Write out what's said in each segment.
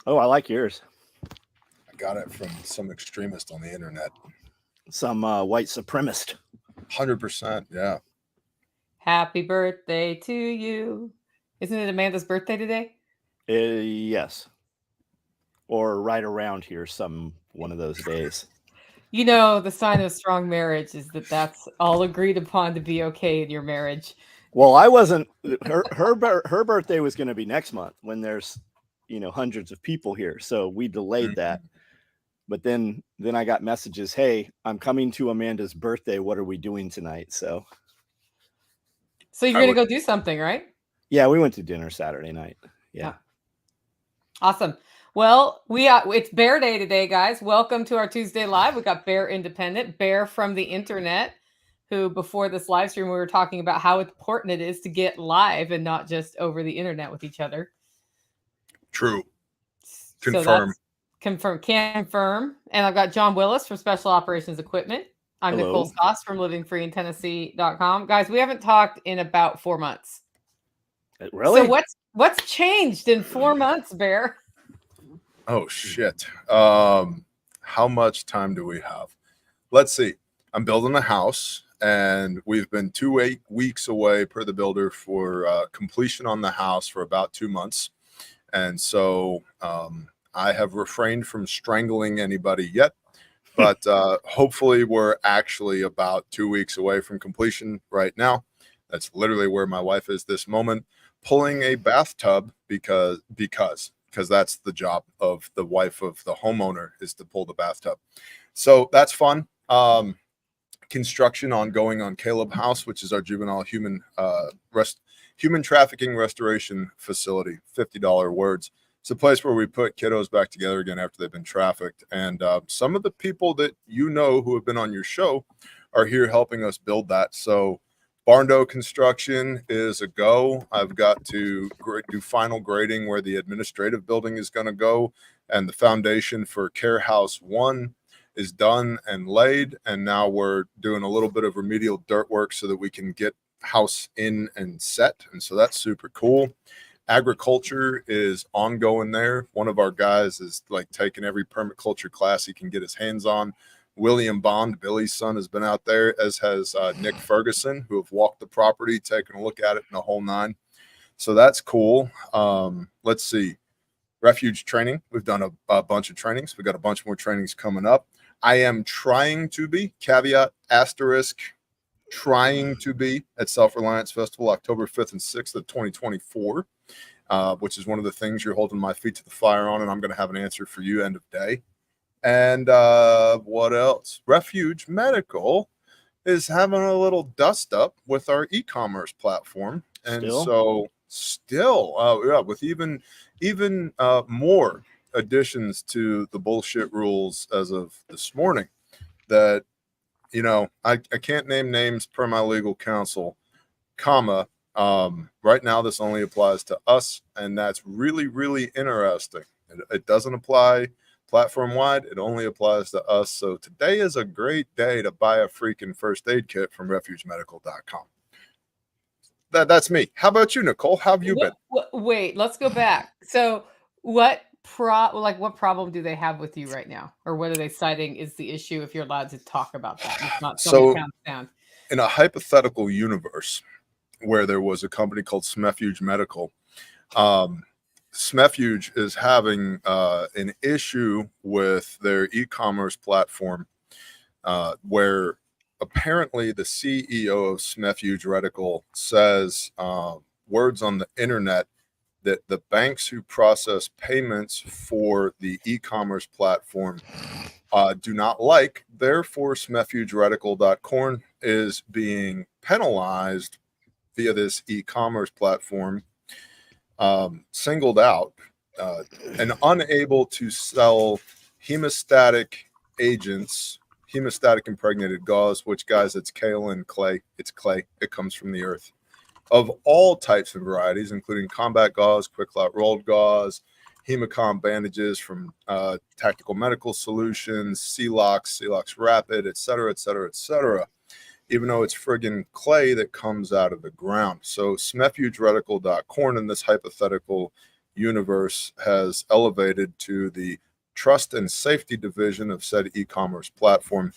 Oh, I like yours. I got it from some extremist on the internet. Some white supremacist. 100%. Yeah. Happy birthday to you. Isn't it Amanda's birthday today? Yes. Or right around here, some one of those days. You know, the sign of a strong marriage is that that's all agreed upon to be okay in your marriage. Well, I wasn't. Her birthday was going to be next month when there's, hundreds of people here. So we delayed that. Mhm. But then I got messages. Hey, I'm coming to Amanda's birthday. What are we doing tonight? So So you're I going to would. go do something, right? yeah, we went to dinner Saturday night. Yeah. Yeah. Awesome. Well, it's Bear Day today, guys. Welcome to our Tuesday live. We got Bear Independent, Bear from the internet, who before this live stream we were talking about how important it is to get live and not just over the internet with each other. True. So Confirm. that's can confirm. And I've got John Willis from Special Operations Equipment. I'm Nicole Hello. Stoss from livingfreeintennessee.com. Guys, we haven't talked in about 4 months. So Really? what's changed in 4 months, Bear? Oh, shit. How much time do we have? Let's see. I'm building a house, and we've been 2 weeks away per the builder for completion on the house for about 2 months. And so I have refrained from strangling anybody yet, but hopefully we're actually about 2 weeks away from completion right now. That's literally where my wife is this moment, pulling a bathtub because that's the job of the wife of the homeowner, is to pull the bathtub. So that's fun. Construction ongoing on Caleb House, which is our juvenile human trafficking restoration facility. $50 words. It's a place where we put kiddos back together again after they've been trafficked. And some of the people that who have been on your show are here helping us build that. So Barndo construction is a go. I've got to do final grading where the administrative building is going to go, and the foundation for Care House 1 is done and laid, and now we're doing a little bit of remedial dirt work so that we can get house in and set, and so that's super cool. Agriculture is ongoing there. One of our guys is like taking every permaculture class he can get his hands on. William Bond, Billy's son, has been out there, as has Nick Ferguson, who have walked the property, taken a look at it in the whole nine. So that's cool. Let's see. Refuge training. We've done a bunch of trainings. We've got a bunch more trainings coming up. I am trying to be, caveat, asterisk, trying to be at Self-Reliance Festival October 5th and 6th of 2024, which is one of the things you're holding my feet to the fire on, and I'm going to have an answer for you end of day. And what else? Refuge Medical is having a little dust up with our e-commerce platform. And still, yeah, with even more additions to the bullshit rules as of this morning that, I can't name names per my legal counsel, comma, right now this only applies to us, and that's really, really interesting. It doesn't apply platform wide. It only applies to us. So today is a great day to buy a freaking first aid kit from refugemedical.com. That's me. How about you, Nicole? How have you been? Wait, let's go back. So what problem do they have with you right now, or what are they citing is the issue, if you're allowed to talk about that? It's not so down. In a hypothetical universe where there was a company called Smefuge Medical, Smefuge is having an issue with their e-commerce platform, where apparently the CEO of Smefuge Medical says words on the internet that the banks who process payments for the e-commerce platform do not like. Therefore, SmefugeReticle.com is being penalized via this e-commerce platform, singled out, and unable to sell hemostatic agents, hemostatic impregnated gauze, which, guys, it's kaolin clay. It's clay. It comes from the earth, of all types and varieties, including combat gauze, quick clot rolled gauze, Hemocom bandages from Tactical Medical Solutions, Celox Rapid, et cetera, et cetera, et cetera, even though it's friggin' clay that comes out of the ground. So SmefugeReticle.com in this hypothetical universe has elevated to the trust and safety division of said e-commerce platform,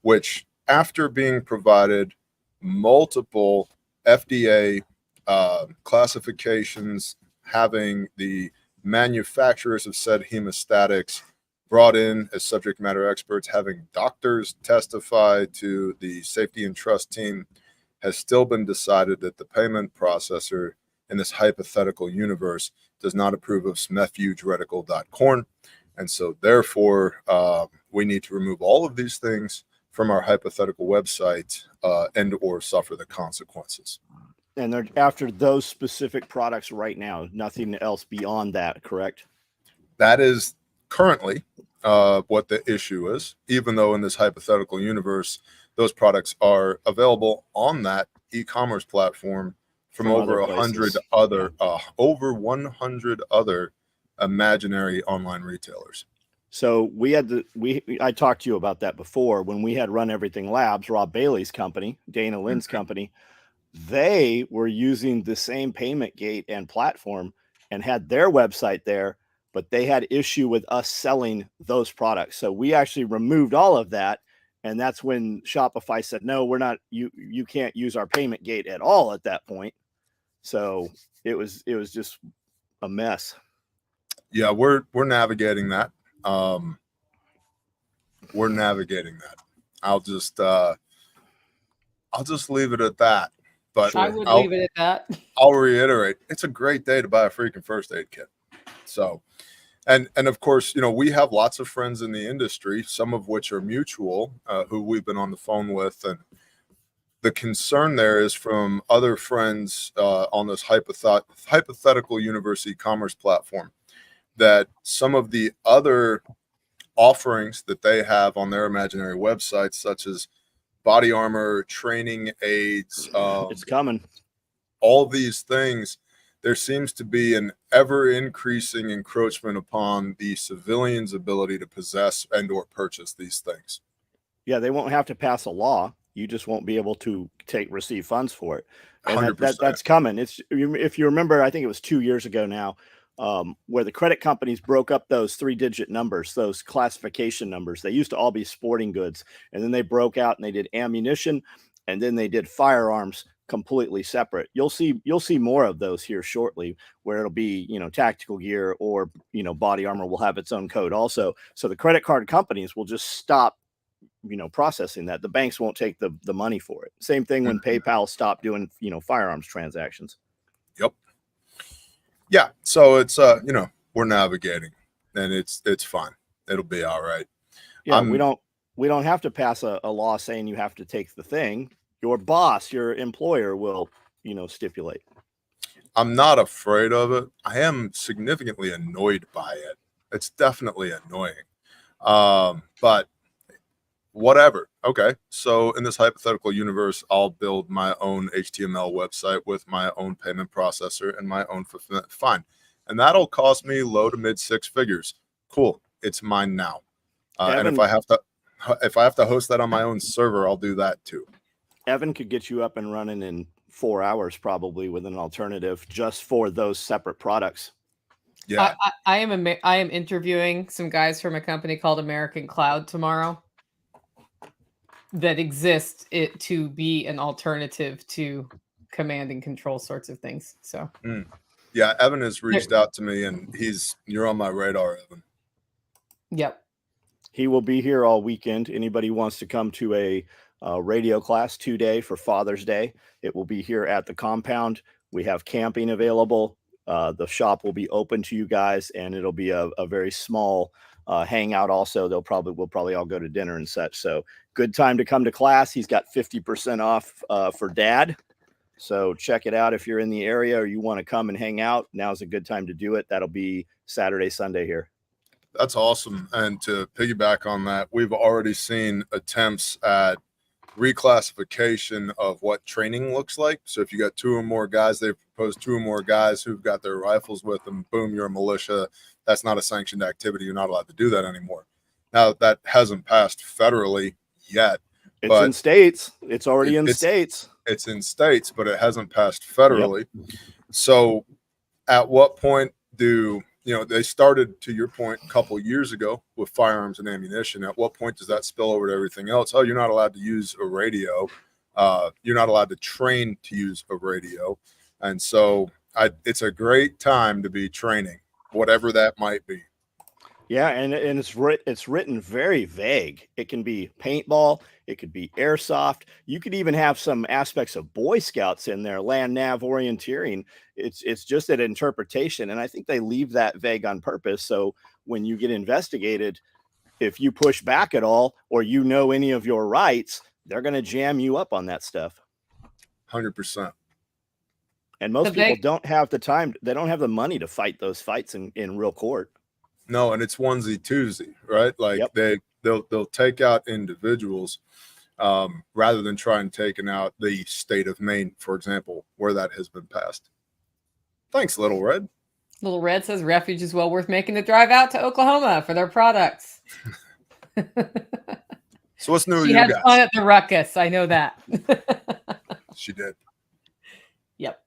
which, after being provided multiple FDA classifications, having the manufacturers of said hemostatics brought in as subject matter experts, having doctors testify to the safety and trust team, has still been decided that the payment processor in this hypothetical universe does not approve of smefugeretical.corn. And so therefore, we need to remove all of these things from our hypothetical website and or suffer the consequences. And they're after those specific products right now, nothing else beyond that, correct? That is currently what the issue is, even though in this hypothetical universe, those products are available on that e-commerce platform from over 100 other, over 100 other imaginary online retailers. So I talked to you about that before when we had Run Everything Labs, Rob Bailey's company, Dana Lynn's company. They were using the same payment gate and platform and had their website there, but they had issue with us selling those products. So we actually removed all of that. And that's when Shopify said, no, we're not, you can't use our payment gate at all at that point. So it was just a mess. Yeah, we're navigating that. We're navigating that. I'll just leave it at that. But I would leave it at that. I'll reiterate, it's a great day to buy a freaking first aid kit. So, and of course, you know, we have lots of friends in the industry, some of which are mutual, who we've been on the phone with. And the concern there is from other friends on this hypothetical university commerce platform, that some of the other offerings that they have on their imaginary websites, such as body armor, training aids, it's coming. All these things, there seems to be an ever increasing encroachment upon the civilian's ability to possess and or purchase these things. Yeah, they won't have to pass a law. You just won't be able to receive funds for it. And that's coming. It's, if you remember, I think it was 2 years ago now, where the credit companies broke up those 3-digit numbers, those classification numbers. They used to all be sporting goods, and then they broke out and they did ammunition, and then they did firearms completely separate. You'll see more of those here shortly, where it'll be, you know, tactical gear, or, you know, body armor will have its own code also. So the credit card companies will just stop, you know, processing that. The banks won't take the money for it. Same thing when PayPal stopped doing, you know, firearms transactions. Yep. Yeah. So it's, you know, we're navigating, and it's fine. It'll be all right. Yeah. We don't have to pass a law saying you have to take the thing. Your boss, your employer will, you know, stipulate. I'm not afraid of it. I am significantly annoyed by it. It's definitely annoying. But whatever. Okay. So in this hypothetical universe, I'll build my own HTML website with my own payment processor and my own fulfillment. Fine. And that'll cost me low to mid 6 figures. Cool. It's mine now. And if I have to host that on my own server, I'll do that too. Evan could get you up and running in 4 hours, probably, with an alternative just for those separate products. Yeah. I am interviewing some guys from a company called American Cloud tomorrow that exists to be an alternative to command and control sorts of things. So yeah, Evan has reached out to me, and you're on my radar, Evan. Yep. He will be here all weekend. Anybody who wants to come to a radio class 2-day for Father's Day, it will be here at the compound. We have camping available. The shop will be open to you guys, and it'll be a very small hangout. Also, we'll probably all go to dinner and such. So good time to come to class. He's got 50% off for Dad. So check it out if you're in the area or you want to come and hang out. Now's a good time to do it. That'll be Saturday, Sunday here. That's awesome. And to piggyback on that, we've already seen attempts at reclassification of what training looks like. So if you got 2 or more guys, they've proposed 2 or more guys who've got their rifles with them. Boom, you're a militia. That's not a sanctioned activity. You're not allowed to do that anymore. Now, that hasn't passed federally yet. It's in states. It's already in states. It's in states, but it hasn't passed federally. Yep. So at what point they started, to your point, a couple years ago with firearms and ammunition. At what point does that spill over to everything else? Oh, you're not allowed to use a radio. You're not allowed to train to use a radio. And so it's a great time to be training, whatever that might be. Yeah, and it's written very vague. It can be paintball, it could be airsoft. You could even have some aspects of Boy Scouts in there, land nav orienteering. It's just an interpretation, and I think they leave that vague on purpose. So when you get investigated, if you push back at all or any of your rights, they're going to jam you up on that stuff. 100%. And most people don't have the time. They don't have the money to fight those fights in real court. No, and it's onesie twosie, right? Like they'll take out individuals rather than try and taking out the state of Maine, for example, where that has been passed. Thanks, Little Red. Little Red says Refuge is well worth making the drive out to Oklahoma for their products. So what's new with you you guys? She had fun at the ruckus. I know that. She did. Yep.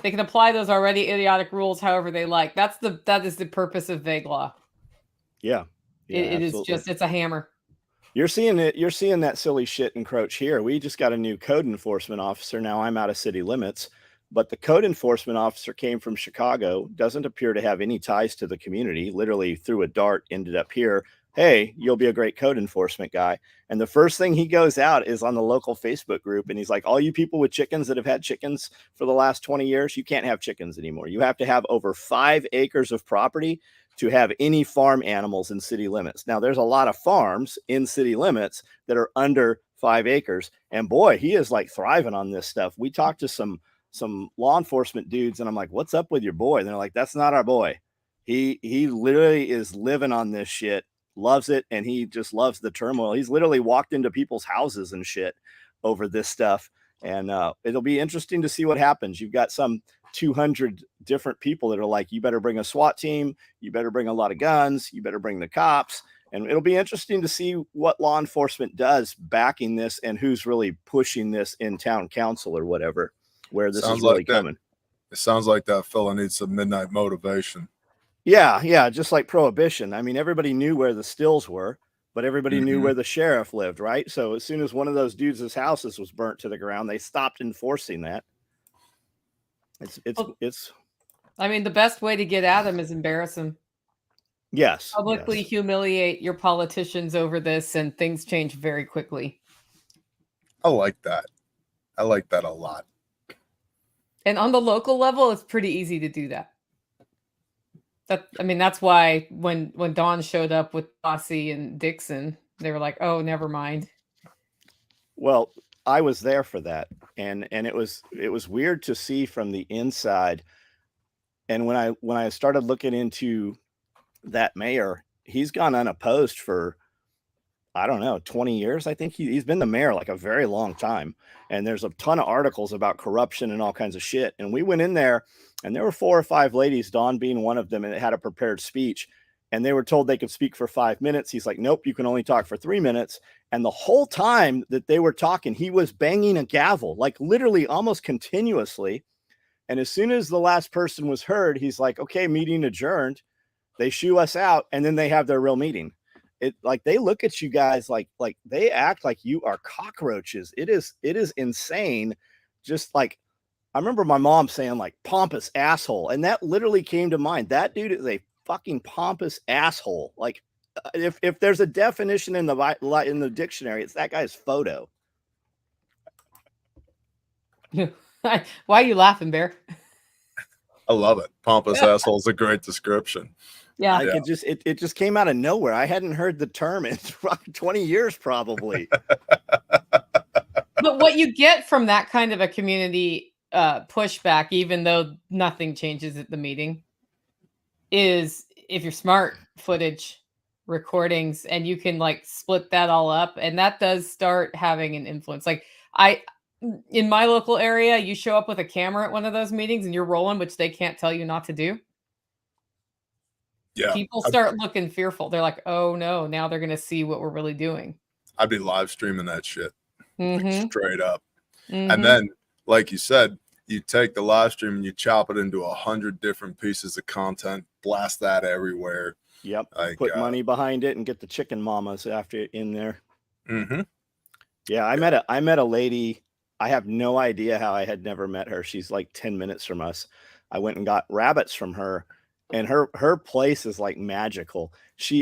They can apply those already idiotic rules however they like. That is the purpose of vague law. Yeah. It is just, it's a hammer. You're seeing it. You're seeing that silly shit encroach here. We just got a new code enforcement officer. Now I'm out of city limits, but the code enforcement officer came from Chicago, doesn't appear to have any ties to the community, literally threw a dart, ended up here. Hey, you'll be a great code enforcement guy. And the first thing he goes out is on the local Facebook group. And he's like, all you people with chickens that have had chickens for the last 20 years, you can't have chickens anymore. You have to have over 5 acres of property to have any farm animals in city limits. Now, there's a lot of farms in city limits that are under 5 acres. And boy, he is like thriving on this stuff. We talked to some law enforcement dudes and I'm like, what's up with your boy? And they're like, that's not our boy. He literally is living on this shit, loves it. And he just loves the turmoil. He's literally walked into people's houses and shit over this stuff. And it'll be interesting to see what happens. You've got some 200 different people that are like, you better bring a SWAT team. You better bring a lot of guns. You better bring the cops. And it'll be interesting to see what law enforcement does backing this and who's really pushing this in town council or whatever, where this is really coming. It sounds like that fella needs some midnight motivation. Yeah. Just like prohibition. I mean, everybody knew where the stills were, but everybody knew where the sheriff lived, right? So as soon as one of those dudes' houses was burnt to the ground, they stopped enforcing that. It's I mean, the best way to get at them is embarrass them. Yes. Publicly humiliate your politicians over this, and things change very quickly. I like that. I like that a lot. And on the local level, it's pretty easy to do that. That's why when Dawn showed up with Bossy and Dixon, they were like, oh, never mind. Well, I was there for that. And it was weird to see from the inside. And when I started looking into that mayor, he's gone unopposed for, I don't know, 20 years. I think he's been the mayor like a very long time. And there's a ton of articles about corruption and all kinds of shit. And we went in there and there were 4 or 5 ladies, Dawn being one of them, and it had a prepared speech. And they were told they could speak for 5 minutes. He's like, nope, you can only talk for 3 minutes. And the whole time that they were talking, he was banging a gavel, like literally almost continuously. And as soon as the last person was heard, he's like, okay, meeting adjourned. They shoo us out, and then they have their real meeting. It like they look at you guys like they act like you are cockroaches. It is insane. Just like I remember my mom saying like pompous asshole, and that literally came to mind. That dude is a fucking pompous asshole. Like if there's a definition in the dictionary, it's that guy's photo. Why are you laughing, Bear? I love it. Pompous asshole is a great description. Yeah. Like it just came out of nowhere. I hadn't heard the term in 20 years probably. But what you get from that kind of a community pushback, even though nothing changes at the meeting, is if you're smart, footage, recordings, and you can like split that all up, and that does start having an influence. Like in my local area, you show up with a camera at one of those meetings and you're rolling, which they can't tell you not to do. Yeah. People start looking fearful. They're like, oh no, now they're going to see what we're really doing. I'd be live streaming that shit. Like, straight up. Mm-hmm. And then, like you said, you take the live stream and you chop it into 100 different pieces of content, blast that everywhere. Yep. Like, Put money behind it and get the chicken mamas after in there. Mm-hmm. Yeah, I met a lady. I have no idea how I had never met her. She's like 10 minutes from us. I went and got rabbits from her, and her place is like magical.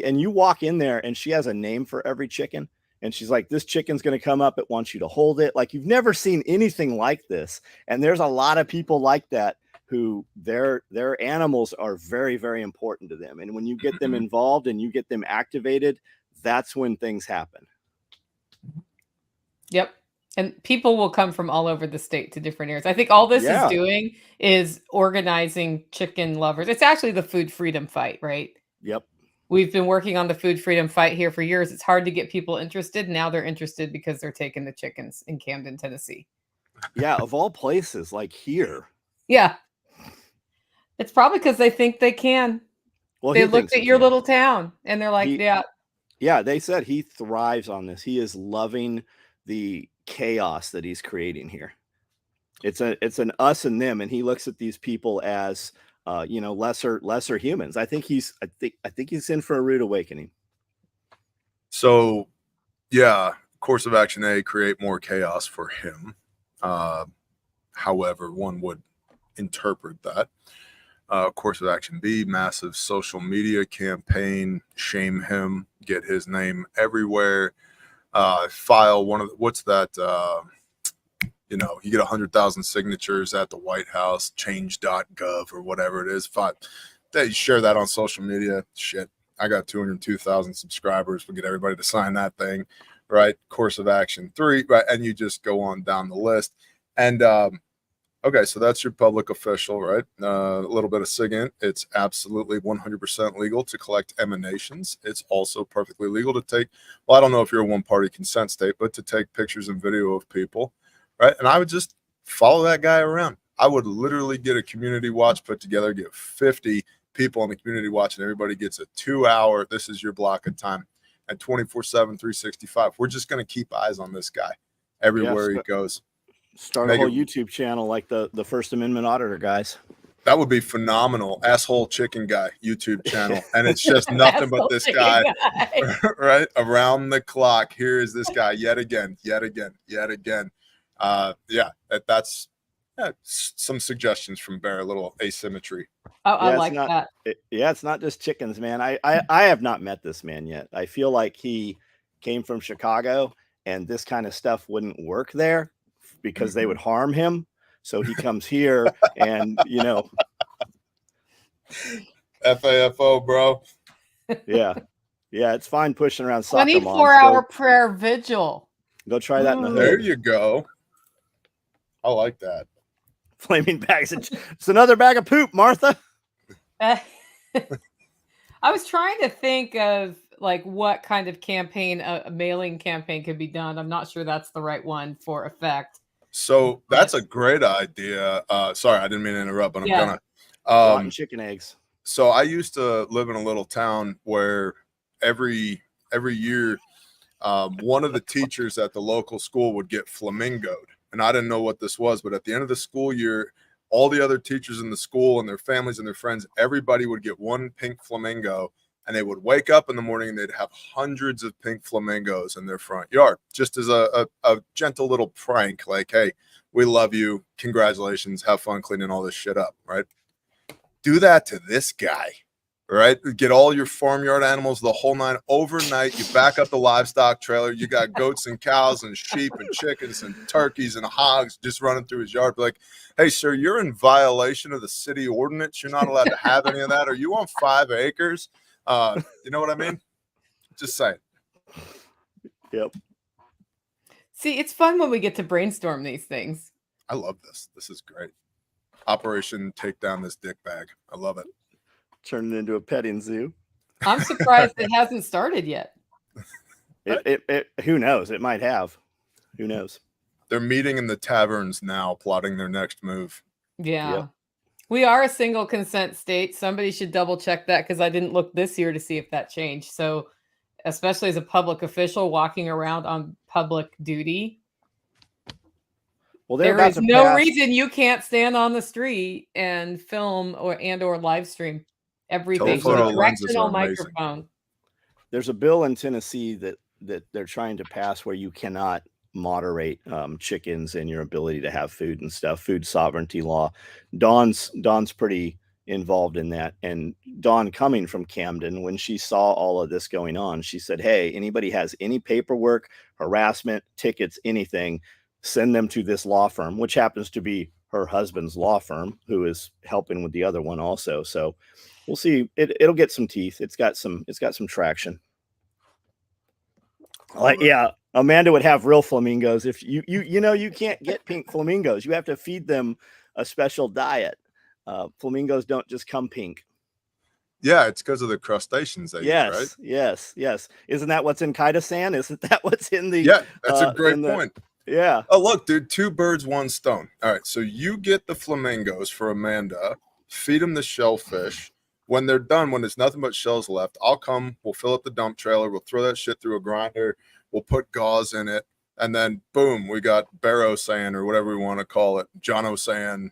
And you walk in there and she has a name for every chicken. And she's like, this chicken's going to come up. It wants you to hold it. Like, you've never seen anything like this. And there's a lot of people like that who their animals are very, very important to them. And when you get them involved and you get them activated, that's when things happen. Yep. And people will come from all over the state to different areas. I think all this is doing is organizing chicken lovers. It's actually the food freedom fight, right? Yep. We've been working on the food freedom fight here for years. It's hard to get people interested. Now they're interested because they're taking the chickens in Camden, Tennessee. Yeah, of all places, like here. Yeah. It's probably because they think they can. Well, they looked at your little town and they're like, yeah. Yeah, they said he thrives on this. He is loving the chaos that he's creating here. It's an us and them, and he looks at these people as lesser humans. I think he's in for a rude awakening. So, yeah, course of action A, create more chaos for him. However, one would interpret that. Course of action B, massive social media campaign, shame him, get his name everywhere. File one of the, what's that? You get 100,000 signatures at the White House, change.gov or whatever it is. They share that on social media. Shit, I got 202,000 subscribers. We'll get everybody to sign that thing, right? Course of action 3, right? And you just go on down the list. And okay, so that's your public official, right? A little bit of SIGINT. It's absolutely 100% legal to collect emanations. It's also perfectly legal to take, well, I don't know if you're a one-party consent state, but to take pictures and video of people, right? And I would just follow that guy around. I would literally get a community watch put together, get 50 people on the community watch, and everybody gets a 2-hour, this is your block of time, and 24/7, 365. We're just going to keep eyes on this guy everywhere he goes. Start a whole YouTube channel like the First Amendment auditor guys. That would be phenomenal. Asshole chicken guy YouTube channel. And it's just nothing but this guy, right? Around the clock. Here is this guy yet again. That's some suggestions from Bear, a little asymmetry. Oh, I like that. It's not just chickens, man. I have not met this man yet. I feel like he came from Chicago and this kind of stuff wouldn't work there because they would harm him. So he comes here and, FAFO, bro. Yeah. Yeah. It's fine pushing around 24-hour prayer vigil. Go try that in the hood. There you go. I like that. Flaming bags. It's another bag of poop, Martha. I was trying to think of like what kind of campaign, a mailing campaign could be done. I'm not sure that's the right one for effect. So that's a great idea. Sorry, I didn't mean to interrupt, but I'm gonna rotten chicken eggs. So I used to live in a little town where every year one of the teachers at the local school would get flamingoed. And I didn't know what this was, but at the end of the school year, all the other teachers in the school and their families and their friends, everybody would get one pink flamingo. And they would wake up in the morning and they'd have hundreds of pink flamingos in their front yard, just as a gentle little prank, like, hey, we love you. Congratulations. Have fun cleaning all this shit up, right? Do that to this guy, right? Get all your farmyard animals, the whole nine overnight. You back up the livestock trailer. You got goats and cows and sheep and chickens and turkeys and hogs just running through his yard. Like, hey, sir, you're in violation of the city ordinance. You're not allowed to have any of that. Are you on 5 acres? You know what I mean? Just saying. Yep. See, it's fun when we get to brainstorm these things. I love this. This is great. Operation Take Down This Dick Bag. I love it. Turn it into a petting zoo. I'm surprised it hasn't started yet. Who knows? It might have. Who knows? They're meeting in the taverns now, plotting their next move. Yeah. Yep. We are a single consent state. Somebody should double check that because I didn't look this year to see if that changed. So, especially as a public official walking around on public duty. Well, they're there about is to no pass. reason you can't stand on the street and film or live stream everything with Telephoto a lenses are directional amazing. microphone. There's a bill in Tennessee that they're trying to pass where you cannot moderate chickens and your ability to have food and stuff. Food sovereignty law. Dawn's pretty involved in that, and Dawn, coming from Camden, when she saw all of this going on, she said, "Hey, anybody has any paperwork, harassment, tickets, anything, send them to this law firm," which happens to be her husband's law firm, who is helping with the other one also. So we'll see. It'll get some teeth. It's got some traction. Yeah, Amanda would have real flamingos. If you can't get pink flamingos. You have to feed them a special diet. Flamingos don't just come pink. Yeah, it's because of the crustaceans they eat, right? Yes. Isn't that what's in Kaidasan? Isn't that what's in the? Yeah, that's a great point. Yeah. Oh, look, dude, 2 birds, 1 stone. All right, so you get the flamingos for Amanda, feed them the shellfish. When they're done, when there's nothing but shells left, I'll come, we'll fill up the dump trailer, we'll throw that shit through a grinder, we'll put gauze in it, and then boom, we got Barrow Sand, or whatever we want to call it, Jono Sand,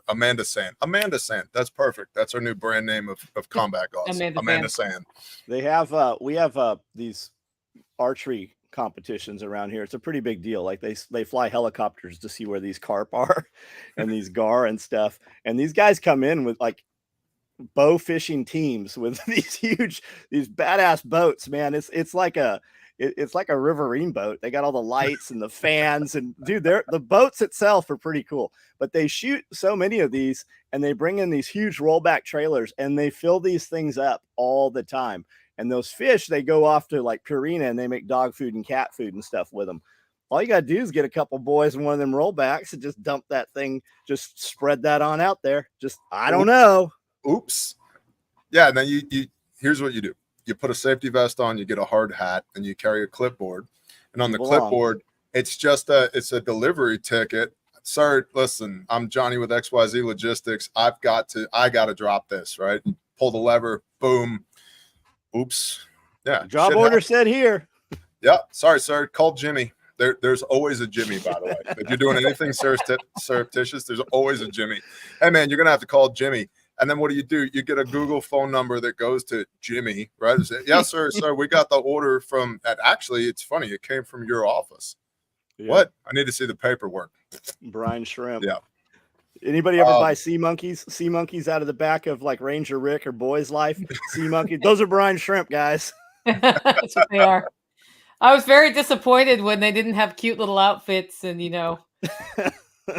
Amanda Sand. Amanda Sand, that's perfect. That's our new brand name of combat gauze. Amanda Sand. They have we have these archery competitions around here. It's a pretty big deal. Like they fly helicopters to see where these carp are and these gar and stuff. And these guys come in with like bow fishing teams with these badass boats, man. It's like a riverine boat. They got all the lights and the fans, and dude, the boats itself are pretty cool. But they shoot so many of these, and they bring in these huge rollback trailers, and they fill these things up all the time. And those fish, they go off to like Purina, and they make dog food and cat food and stuff with them. All you got to do is get a couple boys in one of them rollbacks and just dump that thing, just spread that on out there. I don't know. Oops. Yeah, and then you here's what you do. You put a safety vest on, you get a hard hat, and you carry a clipboard. And on the clipboard, it's a delivery ticket. Sir, listen, I'm Johnny with XYZ Logistics. I got to drop this, right? Pull the lever, boom. Oops. Yeah. Job order said here. Yeah. Sorry, sir. Call Jimmy. There's always a Jimmy, by the way. If you're doing anything surreptitious, there's always a Jimmy. Hey, man, you're going to have to call Jimmy. And then what do? You get a Google phone number that goes to Jimmy, right? Say, yes, sir. We got the order from, actually, it's funny. It came from your office. Yeah. What? I need to see the paperwork. Brine shrimp. Yeah. Anybody ever buy sea monkeys? Sea monkeys out of the back of like Ranger Rick or Boy's Life? Sea monkeys. Those are brine shrimp, guys. That's what they are. I was very disappointed when they didn't have cute little outfits and,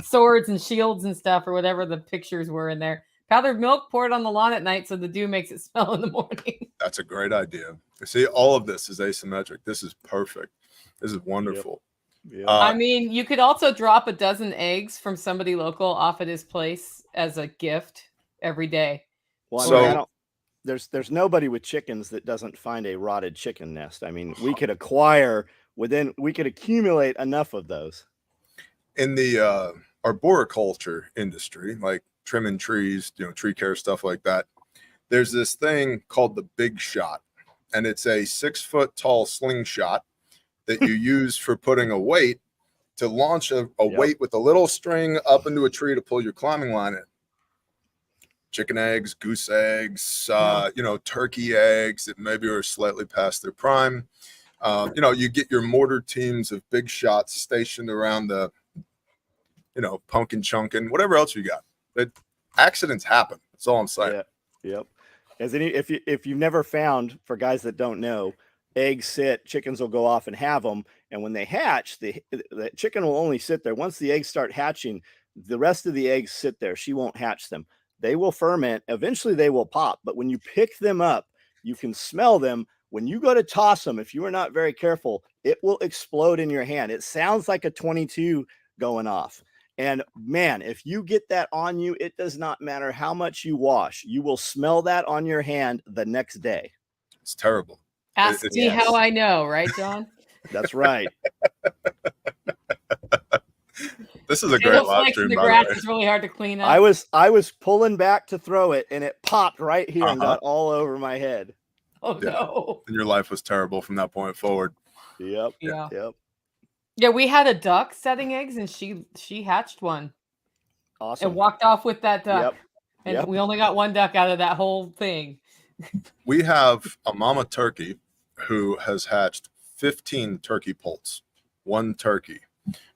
swords and shields and stuff, or whatever the pictures were in there. Powdered milk, pour it on the lawn at night so the dew makes it smell in the morning. That's a great idea. See, all of this is asymmetric. This is perfect. This is wonderful. Yep. I mean, you could also drop a dozen eggs from somebody local off at his place as a gift every day. Well, so there's nobody with chickens that doesn't find a rotted chicken nest. I mean, we could accumulate enough of those. In the arboriculture industry, like trimming trees, tree care, stuff like that, there's this thing called the big shot, and it's a 6-foot tall slingshot that you use for putting a weight to launch a weight with a little string up into a tree to pull your climbing line in. Chicken eggs, goose eggs, turkey eggs that maybe are slightly past their prime. You get your mortar teams of big shots stationed around the, pumpkin chunkin, whatever else you got. But accidents happen. That's all I'm saying. Yeah. Yep. If you've never found, for guys that don't know, eggs sit, chickens will go off and have them. And when they hatch, the chicken will only sit there. Once the eggs start hatching, the rest of the eggs sit there. She won't hatch them. They will ferment. Eventually they will pop. But when you pick them up, you can smell them. When you go to toss them, if you are not very careful, it will explode in your hand. It sounds like a 22 going off. And man, if you get that on you, it does not matter how much you wash. You will smell that on your hand the next day. It's terrible. Ask me how I know, right, John? That's right. This is a great live stream. The grass is really hard to clean up. I was pulling back to throw it, and it popped right here and got all over my head. Oh no! And your life was terrible from that point forward. Yep. Yeah. Yep. Yeah, we had a duck setting eggs, and she hatched one Awesome. and walked off with that duck. Yep. And Yep. we only got one duck out of that whole thing. We have a mama turkey who has hatched 15 turkey poults, one turkey,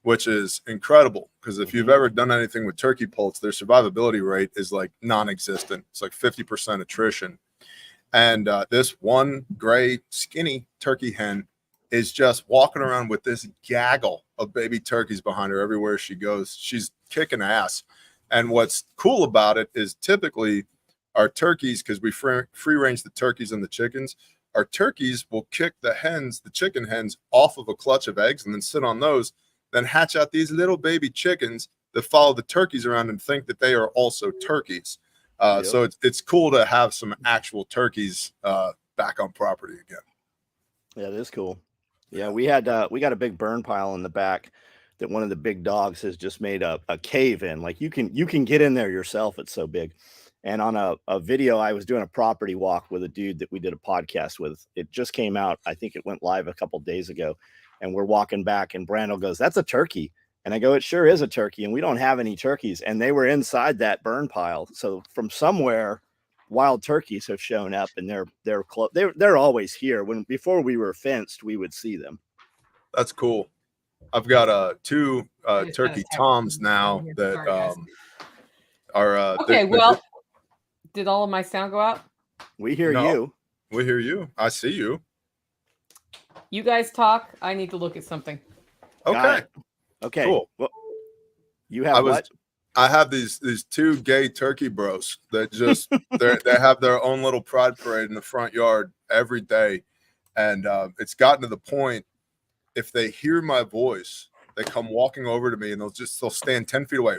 which is incredible because if you've ever done anything with turkey poults, their survivability rate is like non-existent. It's like 50% attrition. And this one gray, skinny turkey hen is just walking around with this gaggle of baby turkeys behind her everywhere she goes. She's kicking ass. And what's cool about it is typically our turkeys, because we free range the turkeys and the chickens, our turkeys will kick the hens, the chicken hens, off of a clutch of eggs and then sit on those, then hatch out these little baby chickens that follow the turkeys around and think that they are also turkeys. So it's cool to have some actual turkeys back on property again. Yeah, it is cool. Yeah, we got a big burn pile in the back that one of the big dogs has just made a cave in. Like you can get in there yourself. It's so big. And on a video, I was doing a property walk with a dude that we did a podcast with. It just came out. I think it went live a couple days ago. And we're walking back and Brandel goes, "That's a turkey." And I go, "It sure is a turkey." And we don't have any turkeys. And they were inside that burn pile. So from somewhere, wild turkeys have shown up, and they're always here. Before we were fenced, we would see them. That's cool. I've got two turkey toms now that are okay. Well, did all of my sound go out? We hear you. We hear you. I see you. You guys talk. I need to look at something. Okay. Okay. Cool. Well, you have what? I have these two gay turkey bros that just they have their own little pride parade in the front yard every day, and it's gotten to the point if they hear my voice, they come walking over to me and they'll stand 10 feet away.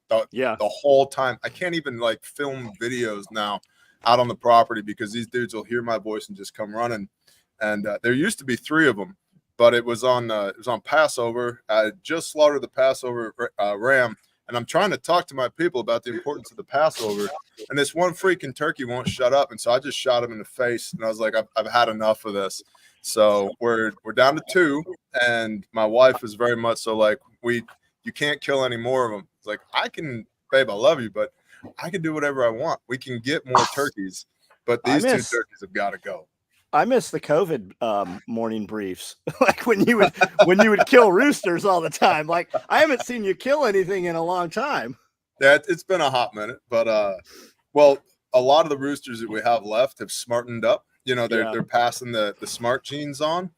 The whole time. I can't even like film videos now out on the property because these dudes will hear my voice and just come running. And there used to be 3 of them, but it was on Passover. I just slaughtered the Passover ram, and I'm trying to talk to my people about the importance of the Passover. And this one freaking turkey won't shut up, and so I just shot him in the face. And I was like, I've had enough of this. So we're down to 2, and my wife is very much so like, you can't kill any more of them. It's like, babe, I love you, but I can do whatever I want. We can get more turkeys, but these 2 turkeys have got to go. I miss the COVID morning briefs, like when you would kill roosters all the time. Like I haven't seen you kill anything in a long time. Yeah, it's been a hot minute, but well, a lot of the roosters that we have left have smartened up. You know, they're passing the smart genes on,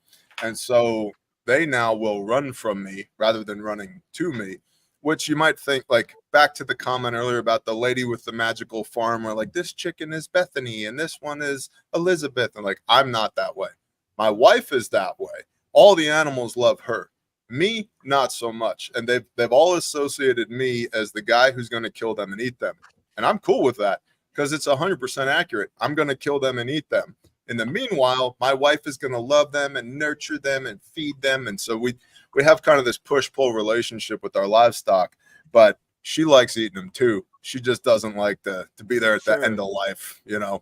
and so they now will run from me rather than running to me, which you might think, like back to the comment earlier about the lady with the magical farm where like this chicken is Bethany and this one is Elizabeth. And like, I'm not that way. My wife is that way. All the animals love her. Me, not so much. And they've all associated me as the guy who's going to kill them and eat them. And I'm cool with that because it's 100% accurate. I'm going to kill them and eat them. In the meanwhile, my wife is going to love them and nurture them and feed them. And so we have kind of this push-pull relationship with our livestock, but she likes eating them too. She just doesn't like to be there at the end of life, you know.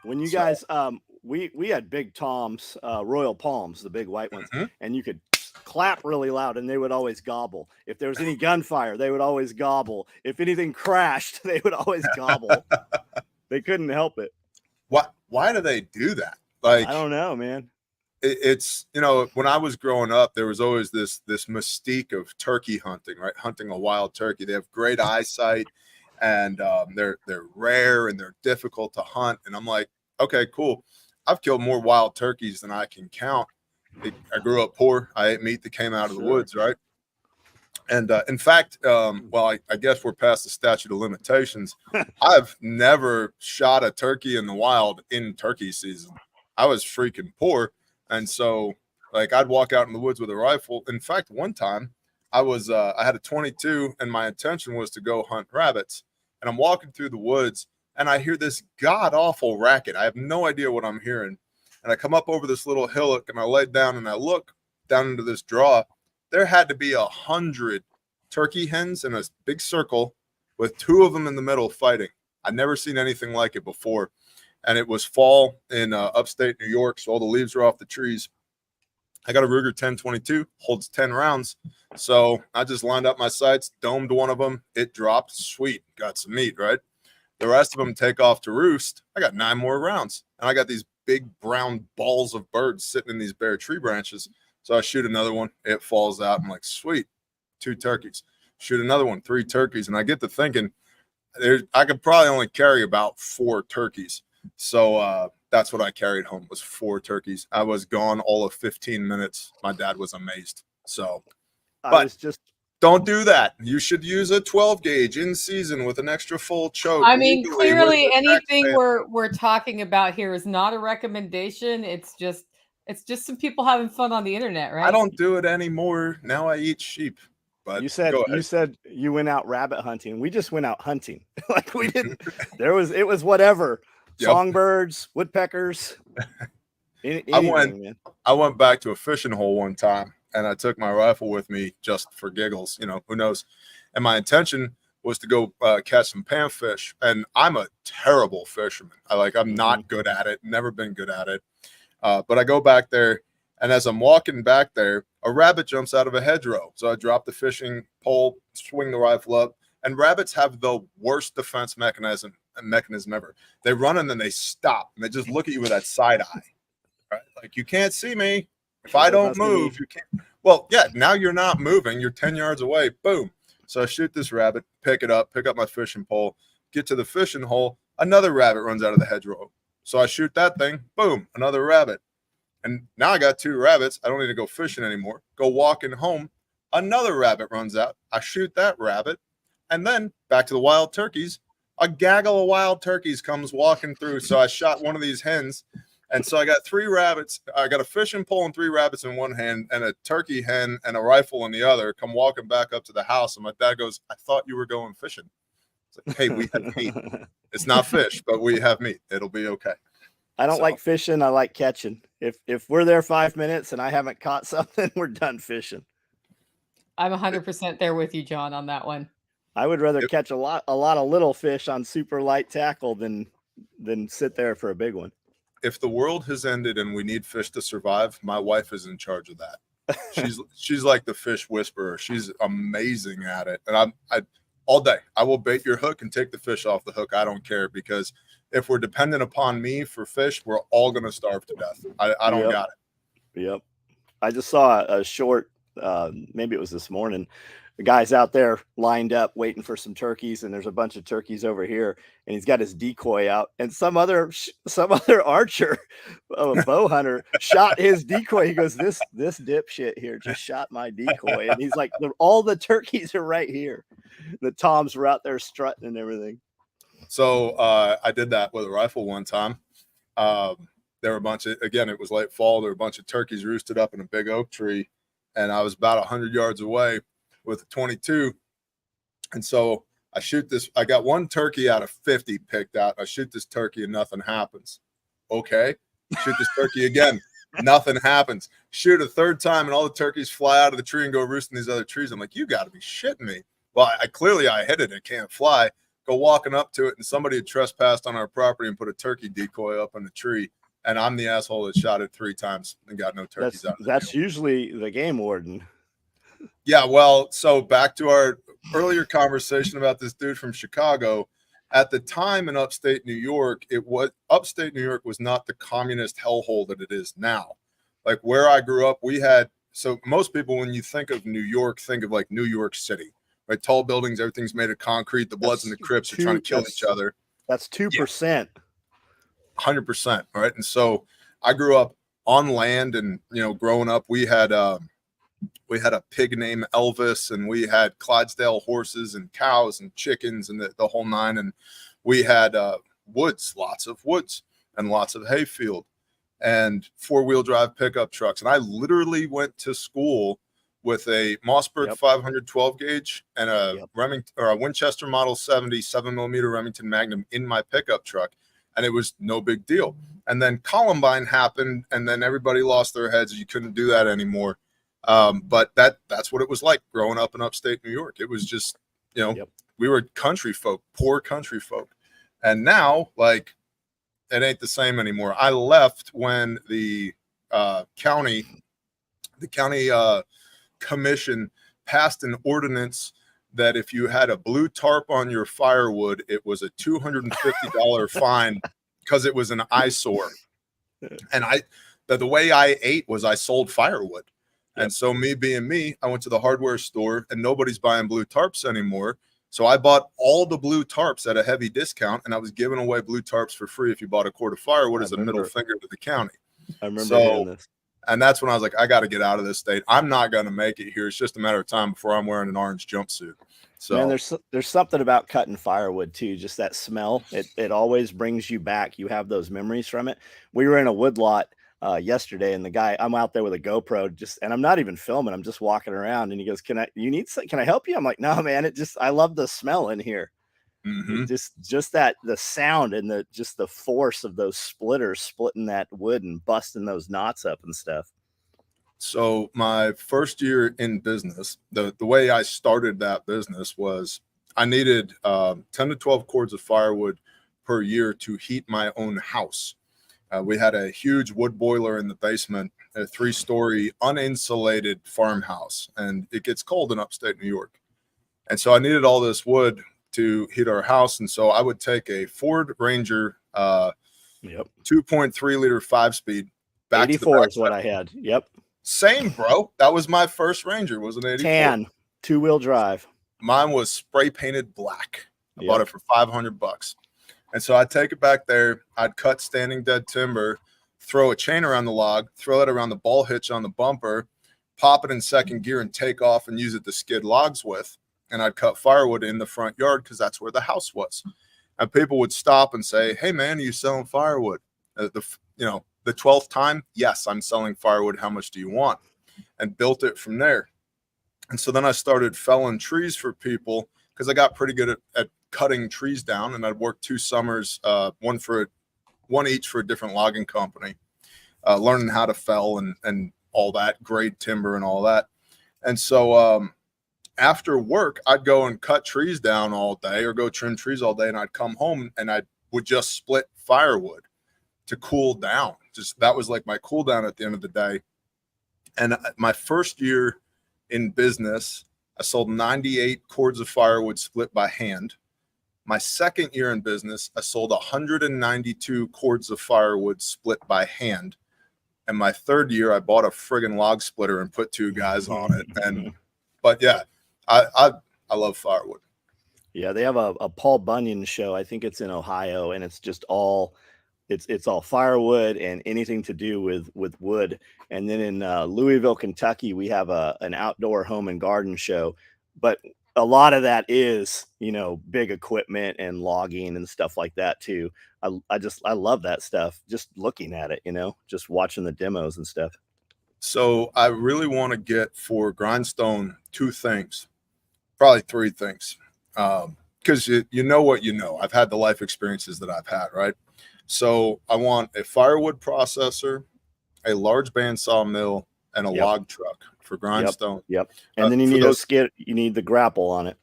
When you guys, we had big toms, Royal Palms, the big white ones, and you could clap really loud and they would always gobble. If there was any gunfire, they would always gobble. If anything crashed, they would always gobble. They couldn't help it. Why do they do that? Like, I don't know, man. It's, you know, when I was growing up, there was always this mystique of turkey hunting, right? Hunting a wild turkey. They have great eyesight, and they're rare and they're difficult to hunt. And I'm like, okay, cool. I've killed more wild turkeys than I can count. I grew up poor. I ate meat that came out of the woods, right? And in fact, well, I guess we're past the statute of limitations. I've never shot a turkey in the wild in turkey season. I was freaking poor. And so like I'd walk out in the woods with a rifle. In fact, one time I had a 22 and my intention was to go hunt rabbits. And I'm walking through the woods and I hear this god awful racket. I have no idea what I'm hearing. And I come up over this little hillock and I lay down and I look down into this draw. There had to be 100 turkey hens in a big circle with 2 of them in the middle fighting. I'd never seen anything like it before. And it was fall in upstate New York, so all the leaves were off the trees. I got a Ruger 1022, holds 10 rounds. So I just lined up my sights, domed one of them. It dropped. Sweet. Got some meat, right? The rest of them take off to roost. I got 9 more rounds. And I got these big brown balls of birds sitting in these bare tree branches. So I shoot another one. It falls out. I'm like, sweet. 2 turkeys. Shoot another one. 3 turkeys. And I get to thinking, I could probably only carry about 4 turkeys. So that's what I carried home was 4 turkeys. I was gone all of 15 minutes. My dad was amazed. So, but don't do that. You should use a 12 gauge in season with an extra full choke. I mean, clearly anything we're talking about here is not a recommendation. It's just some people having fun on the internet, right? I don't do it anymore. Now I eat sheep. But you said you went out rabbit hunting. We just went out hunting. Like we didn't. It was whatever. Yep. Songbirds, woodpeckers. I went back to a fishing hole one time, and I took my rifle with me just for giggles. You know, who knows? And my intention was to go catch some panfish. And I'm a terrible fisherman. I'm not good at it. Never been good at it. But I go back there, and as I'm walking back there, a rabbit jumps out of a hedgerow. So I drop the fishing pole, swing the rifle up, and rabbits have the worst defense mechanism ever. They run and then they stop, and they just look at you with that side eye. Right? Like, you can't see me. If I don't move, you can't. Well, yeah, now you're not moving. You're 10 yards away. Boom. So I shoot this rabbit, pick up my fishing pole, get to the fishing hole. Another rabbit runs out of the hedgerow. So I shoot that thing. Boom, another rabbit. And now I got 2 rabbits. I don't need to go fishing anymore. Go walking home. Another rabbit runs out. I shoot that rabbit. And then back to the wild turkeys. A gaggle of wild turkeys comes walking through. So I shot one of these hens. And so I got 3 rabbits. I got a fishing pole and 3 rabbits in one hand and a turkey hen and a rifle in the other. Come walking back up to the house. And my dad goes, I thought you were going fishing. It's like, hey, we have meat. It's not fish, but we have meat. It'll be okay. I don't like fishing. I like catching. If we're there 5 minutes and I haven't caught something, we're done fishing. I'm 100% there with you, John, on that one. I would rather catch a lot of little fish on super light tackle than sit there for a big one. If the world has ended and we need fish to survive, my wife is in charge of that. She's like the fish whisperer. She's amazing at it. And I all day I will bait your hook and take the fish off the hook. I don't care, because if we're dependent upon me for fish, we're all going to starve to death. I don't got it. Yep. I just saw a short, maybe it was this morning. The guy's out there lined up waiting for some turkeys, and there's a bunch of turkeys over here, and he's got his decoy out, and some other archer, a bow hunter, shot his decoy. He goes, this dipshit here just shot my decoy. And he's like, all the turkeys are right here. The toms were out there strutting and everything. So I did that with a rifle one time. There were a bunch of, again, it was late fall. There were a bunch of turkeys roosted up in a big oak tree, and I was about 100 yards away with a 22. And so I shoot this. I got 1 turkey out of 50 picked out. I shoot this turkey and nothing happens. Okay. Shoot this turkey again. Nothing happens. Shoot a 3rd time, and all the turkeys fly out of the tree and go roost in these other trees. I'm like, you got to be shitting me. Well, I clearly hit it. It can't fly. Go walking up to it, and somebody had trespassed on our property and put a turkey decoy up on the tree. And I'm the asshole that shot it 3 times and got no turkeys out. That's usually the game warden. Yeah, well, so back to our earlier conversation about this dude from Chicago. At the time in upstate New York, upstate New York was not the communist hellhole that it is now. Like where I grew up, so most people, when you think of New York, think of like New York City, right? Tall buildings, everything's made of concrete. The Bloods and the Crips are trying to kill each other. That's 2%. 100%. Right. And so I grew up on land, and, growing up, we had a pig named Elvis, and we had Clydesdale horses and cows and chickens and the whole nine. And we had woods, lots of woods, and lots of hayfield, and 4-wheel drive pickup trucks. And I literally went to school with a Mossberg 512 gauge and a Remington or a Winchester Model 70 7mm Remington Magnum in my pickup truck. And it was no big deal. And then Columbine happened, and then everybody lost their heads. You couldn't do that anymore. But that's what it was like growing up in upstate New York. It was just, we were country folk, poor country folk. And now, like, it ain't the same anymore. I left when the county the county commission passed an ordinance that if you had a blue tarp on your firewood, it was a $250 fine because it was an eyesore. And the way I ate was I sold firewood. Yep. And so me being me, I went to the hardware store and nobody's buying blue tarps anymore. So I bought all the blue tarps at a heavy discount, and I was giving away blue tarps for free if you bought a quart of firewood as a middle finger to the county. I remember hearing this. And that's when I was like, I got to get out of this state. I'm not going to make it here. It's just a matter of time before I'm wearing an orange jumpsuit. So man, there's something about cutting firewood too. Just that smell. It always brings you back. You have those memories from it. We were in a wood lot yesterday, and the guy, I'm out there with a GoPro, and I'm not even filming. I'm just walking around, and he goes, can I help you? I'm like, no, man. I love the smell in here. Mm-hmm. Just the sound and the force of those splitters splitting that wood and busting those knots up and stuff. So my first year in business, the way I started that business was I needed 10 to 12 cords of firewood per year to heat my own house. We had a huge wood boiler in the basement, a 3-story uninsulated farmhouse, and it gets cold in upstate New York. And so I needed all this wood to heat our house. And so I would take a Ford Ranger 2.3 liter 5-speed. 84 is what I had. Yep. Same, bro. That was my first Ranger, was an 84. Tan, 2-wheel drive. Mine was spray painted black. I bought it for $500. And so I'd take it back there. I'd cut standing dead timber, throw a chain around the log, throw it around the ball hitch on the bumper, pop it in second gear and take off and use it to skid logs with. And I'd cut firewood in the front yard because that's where the house was. And people would stop and say, hey, man, are you selling firewood? The 12th time, yes, I'm selling firewood. How much do you want? And built it from there. And so then I started felling trees for people because I got pretty good at cutting trees down. And I'd worked 2 summers, one each for a different logging company, learning how to fell and all that, grade timber and all that. And so after work, I'd go and cut trees down all day or go trim trees all day. And I'd come home and I would just split firewood to cool down. That was like my cool down at the end of the day. And my first year in business, I sold 98 cords of firewood split by hand. My second year in business, I sold 192 cords of firewood split by hand. And my third year, I bought a friggin' log splitter and put 2 guys on it. But yeah, I love firewood. Yeah, they have a Paul Bunyan show. I think it's in Ohio, and it's just all it's all firewood and anything to do with wood. And then in Louisville, Kentucky, we have an outdoor home and garden show, but a lot of that is, big equipment and logging and stuff like that too. I love that stuff. Just looking at it, just watching the demos and stuff. So I really want to get for Grindstone 2 things, probably 3 things. Because you know what you know. I've had the life experiences that I've had, right? So I want a firewood processor, a large bandsaw mill, and a log truck for Grindstone. Yep. And then you need a skid. You need the grapple on it.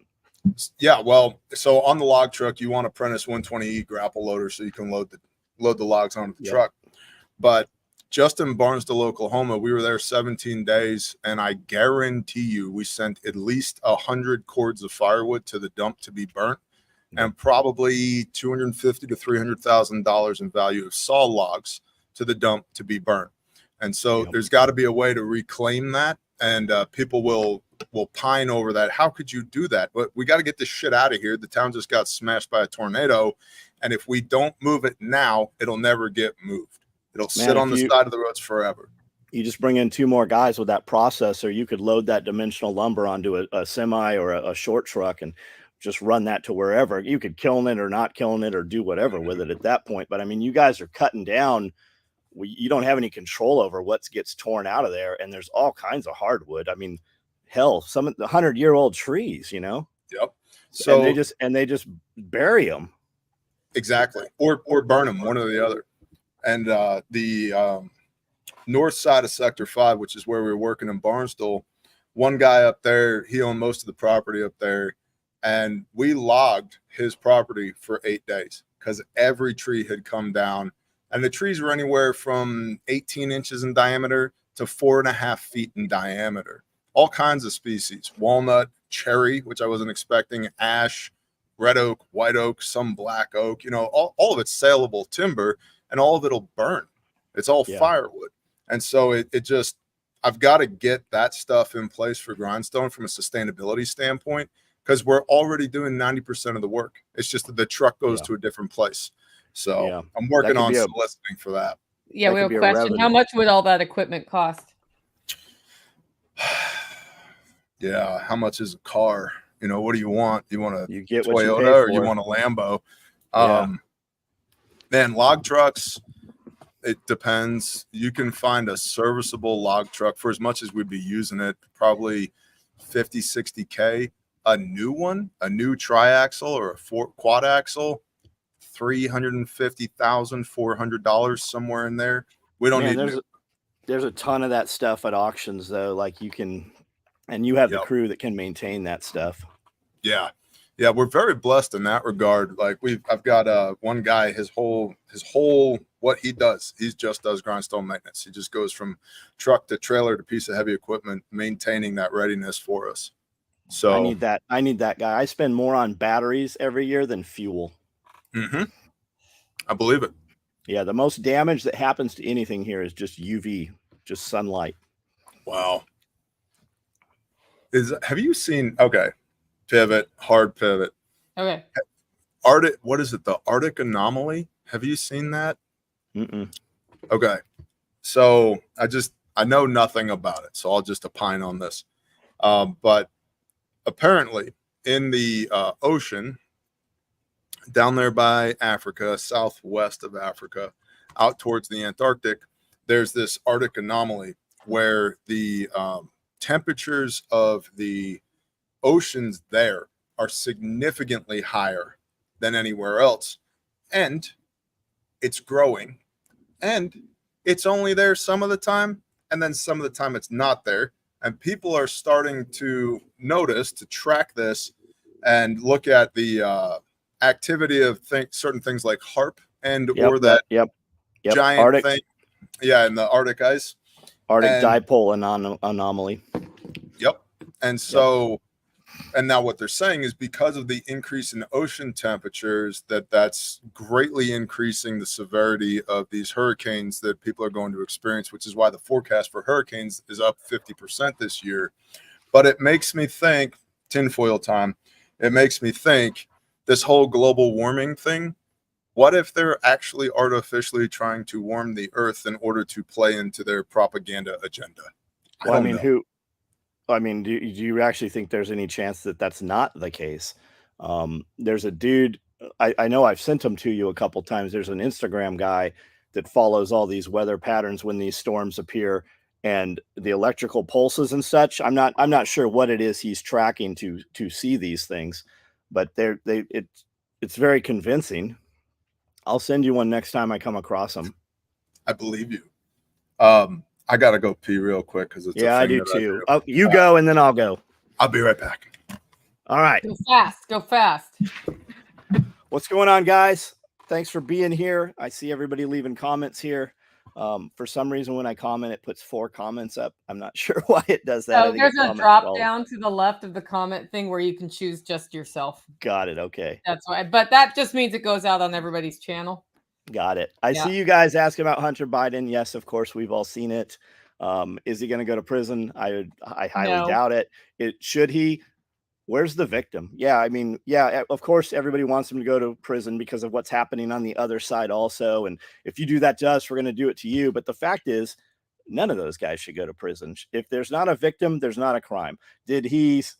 Yeah. Well, so on the log truck, you want a Prentice 120E grapple loader so you can load the logs onto the truck. But just in Barnesdale, Oklahoma, we were there 17 days, and I guarantee you we sent at least 100 cords of firewood to the dump to be burnt, and probably $250,000 to $300,000 in value of saw logs to the dump to be burnt. And so there's got to be a way to reclaim that, and people will pine over that. How could you do that? But we got to get this shit out of here. The town just got smashed by a tornado, and if we don't move it now, it'll never get moved. It'll sit on the side of the roads forever. You just bring in 2 more guys with that processor. You could load that dimensional lumber onto a semi or a short truck and just run that to wherever. You could kiln it or not kiln it or do whatever with it at that point. But I mean, you guys are cutting down. You don't have any control over what gets torn out of there. And there's all kinds of hardwood. I mean, hell, some of the 100-year-old trees, Yep. So and they just bury them. Exactly. Or burn them, one or the other. And the north side of Sector 5, which is where we were working in Barnesdale, one guy up there, he owned most of the property up there. And we logged his property for 8 days because every tree had come down. And the trees were anywhere from 18 inches in diameter to 4.5 feet in diameter. All kinds of species: walnut, cherry, which I wasn't expecting, ash, red oak, white oak, some black oak. You know, all of it's saleable timber, and all of it'll burn. It's all firewood. And so it just, I've got to get that stuff in place for Grindstone from a sustainability standpoint, because we're already doing 90% of the work. It's just that the truck goes to a different place. So I'm working on soliciting for that. Yeah, we have a question. How much would all that equipment cost? Yeah, how much is a car? You know, what do you want? You want a Toyota or you want a Lambo? Man, log trucks, it depends. You can find a serviceable log truck for as much as we'd be using it, probably 50, 60K. A new one, a new triaxle or a quad axle, $350,000, $400, somewhere in there. We don't need. There's a ton of that stuff at auctions though. Like you can, and you have the crew that can maintain that stuff. Yeah, we're very blessed in that regard. Like I've got one guy, his whole what he does, he just does grindstone maintenance. He just goes from truck to trailer to piece of heavy equipment, maintaining that readiness for us. So I need that guy. I spend more on batteries every year than fuel. I believe it. Yeah, the most damage that happens to anything here is just UV, just sunlight. Wow. Have you seen? Okay, hard pivot. Okay. Arctic. What is it? The Arctic anomaly. Have you seen that? Okay. So I know nothing about it, so I'll just opine on this. But apparently in the ocean down there by Africa, southwest of Africa, out towards the Antarctic, there's this Arctic anomaly where the temperatures of the oceans there are significantly higher than anywhere else. And it's growing. And it's only there some of the time. And then some of the time it's not there. And people are starting to notice, to track this and look at the activity of certain things like HARP or that giant Arctic thing. Yeah, in the Arctic ice. Arctic dipole anomaly. Yep. And so, and now what they're saying is because of the increase in ocean temperatures, that's greatly increasing the severity of these hurricanes that people are going to experience, which is why the forecast for hurricanes is up 50% this year. But it makes me think, tinfoil time, it makes me think this whole global warming thing, what if they're actually artificially trying to warm the earth in order to play into their propaganda agenda? Do you actually think there's any chance that that's not the case? There's a dude, I know I've sent him to you a couple times. There's an Instagram guy that follows all these weather patterns when these storms appear and the electrical pulses and such. I'm not sure what it is he's tracking to see these things, but it's very convincing. I'll send you one next time I come across them. I believe you. I gotta go pee real quick because it's I do too. You go and then I'll go. I'll be right back. All right. Go fast. What's going on, guys? Thanks for being here. I see everybody leaving comments here. For some reason, when I comment, it puts 4 comments up. I'm not sure why it does that. So there's a drop down to the left of the comment thing where you can choose just yourself. Got it. Okay. That's why. But that just means it goes out on everybody's channel. Got it. I see you guys asking about Hunter Biden. Yes, of course, we've all seen it. Is he going to go to prison? I highly doubt it. Should he? Where's the victim? Yeah, of course, everybody wants him to go to prison because of what's happening on the other side also. And if you do that to us, we're going to do it to you. But the fact is, none of those guys should go to prison. If there's not a victim, there's not a crime.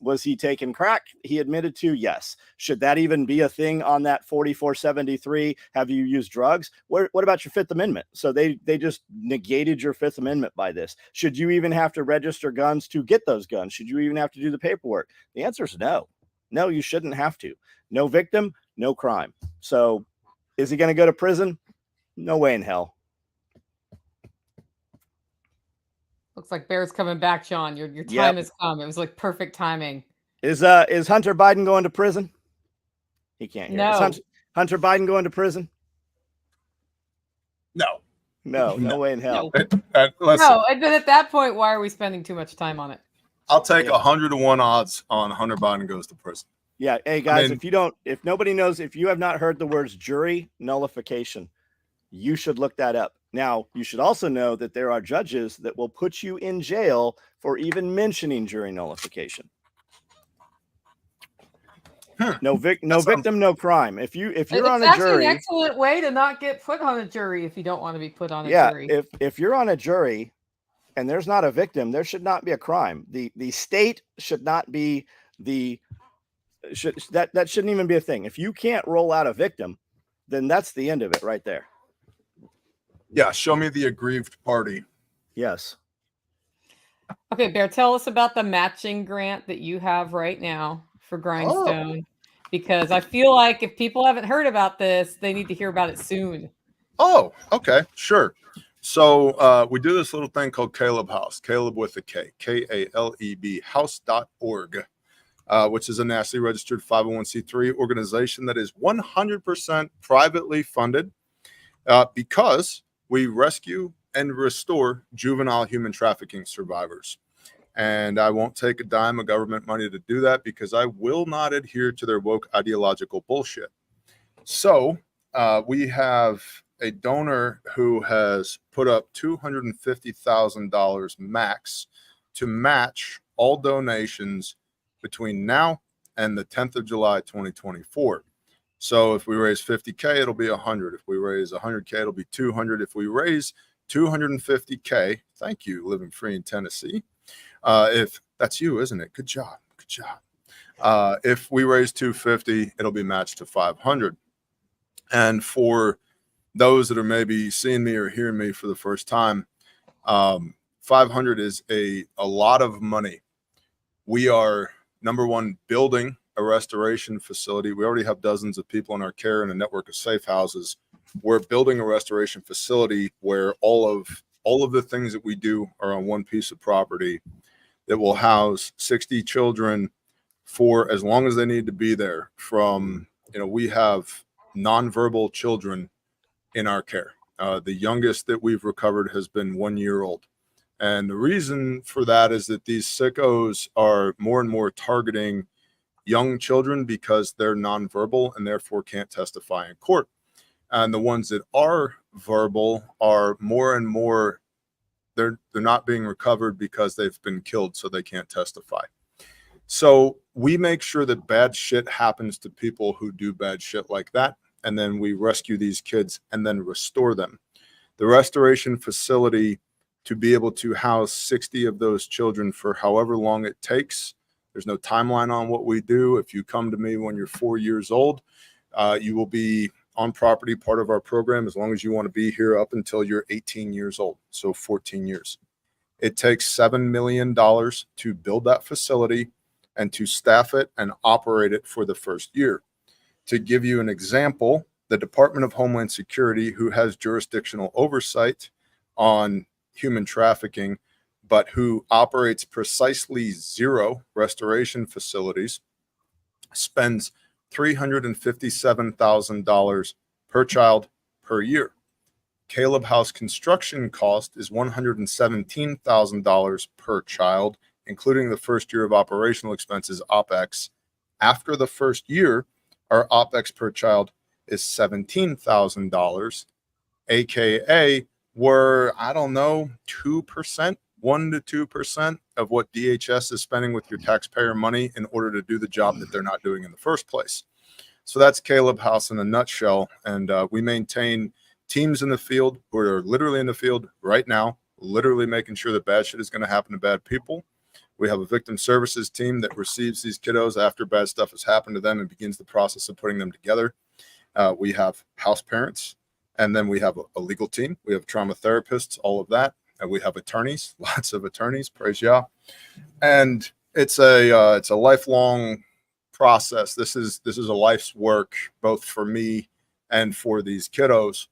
Was he taking crack? He admitted to, yes. Should that even be a thing on that 4473? Have you used drugs? What about your Fifth Amendment? So they just negated your Fifth Amendment by this. Should you even have to register guns to get those guns? Should you even have to do the paperwork? The answer is no. No, you shouldn't have to. No victim, no crime. So is he going to go to prison? No way in hell. Looks like Bear's coming back, Sean. Your time has come. It was like perfect timing. Is Hunter Biden going to prison? He can't hear. No. Is Hunter Biden going to prison? No. No way in hell. Listen, No, and then at that point, why are we spending too much time on it? I'll take Yeah. 100-1 odds on Hunter Biden goes to prison. Yeah. Hey guys, mean- if nobody knows, if you have not heard the words jury nullification, you should look that up. Now, you should also know that there are judges that will put you in jail for even mentioning jury nullification. No victim, no crime. If you're It's on a actually jury, an excellent way to not get put on a jury if you don't want to be put on a yeah, jury. if you're on a jury and there's not a victim, there should not be a crime. The state should not be that shouldn't even be a thing. If you can't roll out a victim, then that's the end of it right there. Yeah, show me the aggrieved party. Yes. Okay, Bear, tell us about the matching grant that you have right now for Grindstone, because I feel like if people haven't heard about this, they need to hear about it soon. Oh, okay, sure. So we do this little thing called Caleb House, Caleb with a K, Kaleb, house.org, which is a nationally registered 501c3 organization that is 100% privately funded because we rescue and restore juvenile human trafficking survivors. And I won't take a dime of government money to do that because I will not adhere to their woke ideological bullshit. So we have a donor who has put up $250,000 max to match all donations between now and the 10th of July, 2024. So if we raise 50K, it'll be 100. If we raise 100K, it'll be 200. If we raise 250K, thank you, living free in Tennessee. If that's you, isn't it? Good job. Good job. If we raise 250, it'll be matched to 500. And for those that are maybe seeing me or hearing me for the first time, 500 is a lot of money. We are, number one, building a restoration facility. We already have dozens of people in our care and a network of safe houses. We're building a restoration facility where all of the things that we do are on one piece of property that will house 60 children for as long as they need to be there. From, we have nonverbal children in our care. The youngest that we've recovered has been 1 year old. And the reason for that is that these sickos are more and more targeting young children because they're nonverbal and therefore can't testify in court. And the ones that are verbal are more and more, they're not being recovered because they've been killed, so they can't testify. So we make sure that bad shit happens to people who do bad shit like that, and then we rescue these kids and then restore them. The restoration facility, to be able to house 60 of those children for however long it takes, there's no timeline on what we do. If you come to me when you're 4 years old, you will be on property, part of our program, as long as you want to be here up until you're 18 years old, so 14 years. It takes $7 million to build that facility and to staff it and operate it for the first year. To give you an example, the Department of Homeland Security, who has jurisdictional oversight on human trafficking, but who operates precisely 0 restoration facilities, spends $357,000 per child per year. Caleb House construction cost is $117,000 per child, including the first year of operational expenses, OPEX. After the first year, our OPEX per child is $17,000, AKA we're, 2%, 1 to 2% of what DHS is spending with your taxpayer money in order to do the job that they're not doing in the first place. So that's Caleb House in a nutshell. And we maintain teams in the field who are literally in the field right now, literally making sure that bad shit is going to happen to bad people. We have a victim services team that receives these kiddos after bad stuff has happened to them and begins the process of putting them together. We have house parents, and then we have a legal team. We have trauma therapists, all of that. And we have attorneys, lots of attorneys, praise Yah. And it's a lifelong process. This is a life's work, both for me and for these kiddos.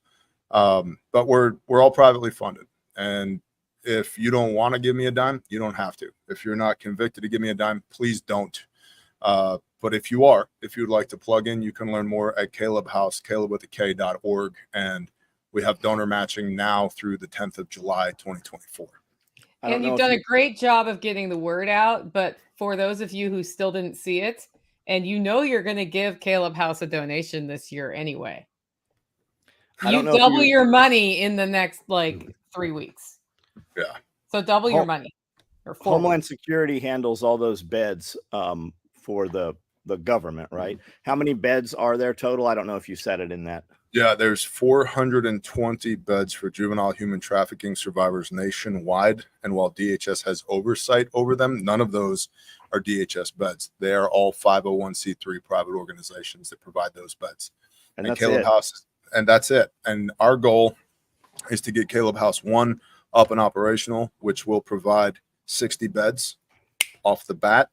But we're all privately funded. And if you don't want to give me a dime, you don't have to. If you're not convicted to give me a dime, please don't. But if you'd like to plug in, you can learn more at Caleb House, calebwithak.org. And We have donor matching now through the 10th of July, 2024. And you've done a great job of getting the word out. But for those of you who still didn't see it, and you're going to give Caleb House a donation this year anyway, you double your money in the next 3 weeks. Yeah. So double your money. Or Homeland Security handles all those beds for the government, right? How many beds are there total? I don't know if you said it in that. Yeah, there's 420 beds for juvenile human trafficking survivors nationwide. And while DHS has oversight over them, none of those are DHS beds. They are all 501c3 private organizations that provide those beds. And that's Caleb it. House, and that's it. And our goal is to get Caleb House 1 up and operational, which will provide 60 beds off the bat,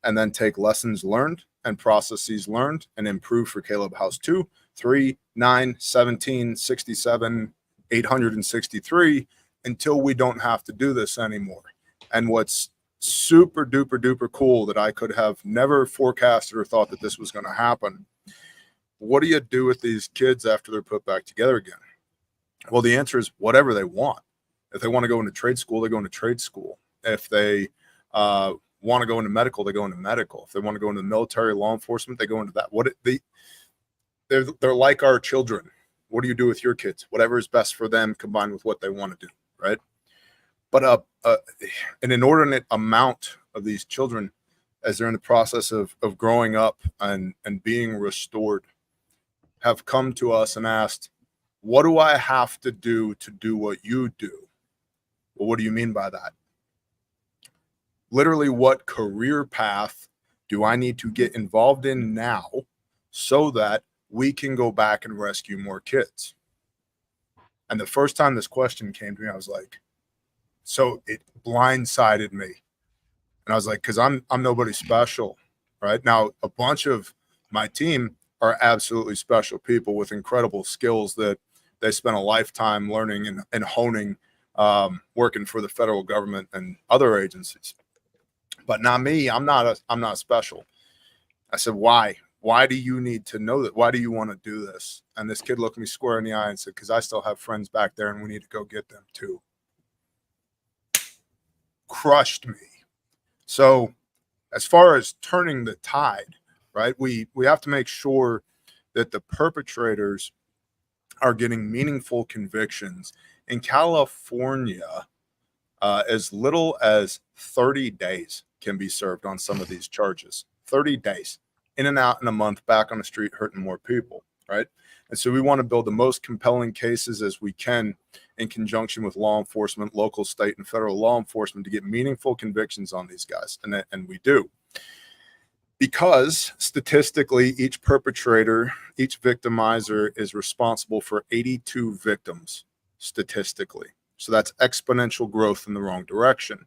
and then take lessons learned and processes learned and improve for Caleb House 2, 3, 9, 17, 67, 863 until we don't have to do this anymore. And what's super duper duper cool that I could have never forecasted or thought that this was going to happen. What do you do with these kids after they're put back together again? Well, the answer is whatever they want. If they want to go into trade school, they go into trade school. If they want to go into medical, they go into medical. If they want to go into military, law enforcement, they go into that. They're like our children. What do you do with your kids? Whatever is best for them combined with what they want to do, right? But an inordinate amount of these children, as they're in the process of growing up and being restored, have come to us and asked, what do I have to do what you do? Well, what do you mean by that? Literally, what career path do I need to get involved in now so that we can go back and rescue more kids? And the first time this question came to me, I was like, so it blindsided me. And I was like, because I'm nobody special, right? Now, a bunch of my team are absolutely special people with incredible skills that they spent a lifetime learning and honing, working for the federal government and other agencies. But not me. I'm not special. I said, why? Why do you need to know that? Why do you want to do this? And this kid looked me square in the eye and said, because I still have friends back there and we need to go get them too. Crushed me. So as far as turning the tide, right, we have to make sure that the perpetrators are getting meaningful convictions. In California, as little as 30 days can be served on some of these charges. 30 days, in and out in a month, back on the street, hurting more people, right? And so we want to build the most compelling cases as we can in conjunction with law enforcement, local, state, and federal law enforcement to get meaningful convictions on these guys. And we do. Because statistically, each perpetrator, each victimizer is responsible for 82 victims statistically. So that's exponential growth in the wrong direction.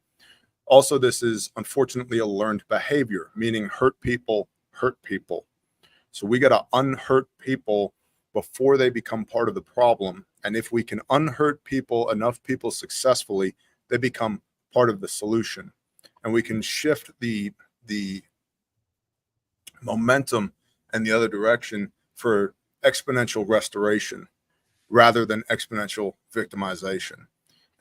Also, this is unfortunately a learned behavior, meaning hurt people hurt people. So we got to unhurt people before they become part of the problem. And if we can unhurt people, enough people successfully, they become part of the solution. And we can shift the momentum in the other direction for exponential restoration rather than exponential victimization.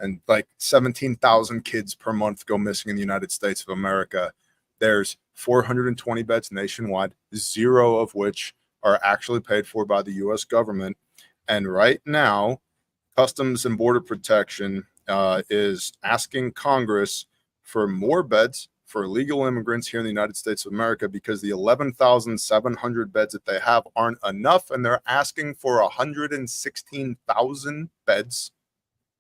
And like 17,000 kids per month go missing in the United States of America. There's 420 beds nationwide, 0 of which are actually paid for by the U.S. government. And right now, Customs and Border Protection is asking Congress for more beds for illegal immigrants here in the United States of America because the 11,700 beds that they have aren't enough. And they're asking for 116,000 beds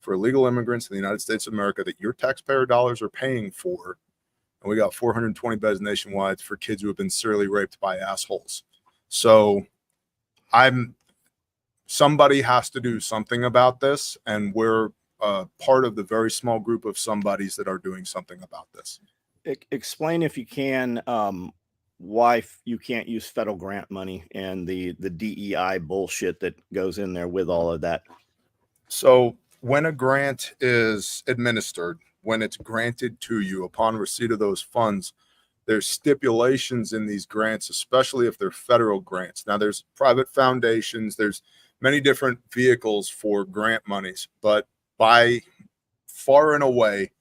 for illegal immigrants in the United States of America that your taxpayer dollars are paying for. And we got 420 beds nationwide for kids who have been serially raped by assholes. So somebody has to do something about this. And we're part of the very small group of somebodies that are doing something about this. Explain, if you can, why you can't use federal grant money and the DEI bullshit that goes in there with all of that. So when a grant is administered, when it's granted to you upon receipt of those funds, there's stipulations in these grants, especially if they're federal grants. Now, there's private foundations, there's many different vehicles for grant monies, but by far and away,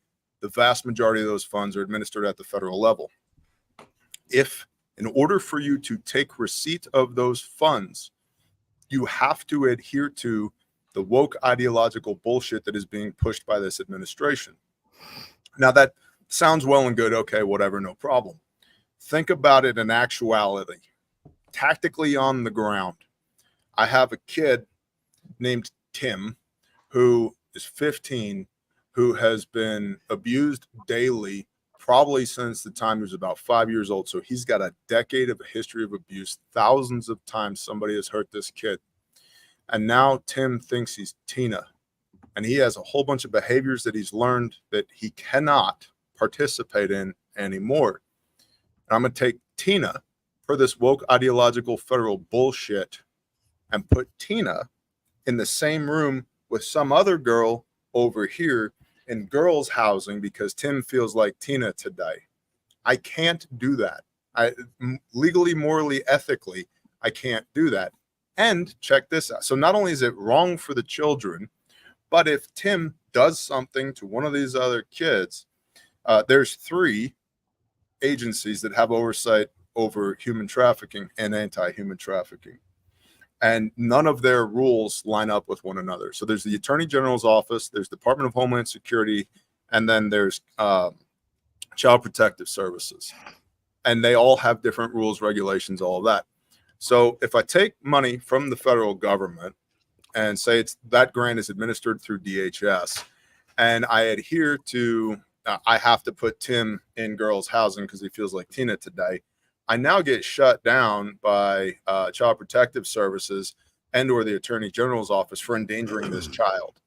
the vast majority of those funds are administered at the federal level. If, in order for you to take receipt of those funds, you have to adhere to the woke ideological bullshit that is being pushed by this administration. Now, that sounds well and good. Okay, whatever, no problem. Think about it in actuality, tactically on the ground. I have a kid named Tim who is 15, who has been abused daily, probably since the time he was about 5 years old. So he's got a decade of a history of abuse. Thousands of times somebody has hurt this kid. And now Tim thinks he's Tina. And he has a whole bunch of behaviors that he's learned that he cannot participate in anymore. And I'm going to take Tina, for this woke ideological federal bullshit, and put Tina in the same room with some other girl over here in girls' housing because Tim feels like Tina today. I can't do that. Legally, morally, ethically, I can't do that. And check this out. So not only is it wrong for the children, but if Tim does something to one of these other kids, there's 3 agencies that have oversight over human trafficking and anti-human trafficking. And none of their rules line up with one another. So there's the Attorney General's office, there's Department of Homeland Security, and then there's Child Protective Services. And they all have different rules, regulations, all of that. So if I take money from the federal government and say that grant is administered through DHS, and I adhere to, I have to put Tim in girls' housing because he feels like Tina today, I now get shut down by Child Protective Services and or the Attorney General's office for endangering this child.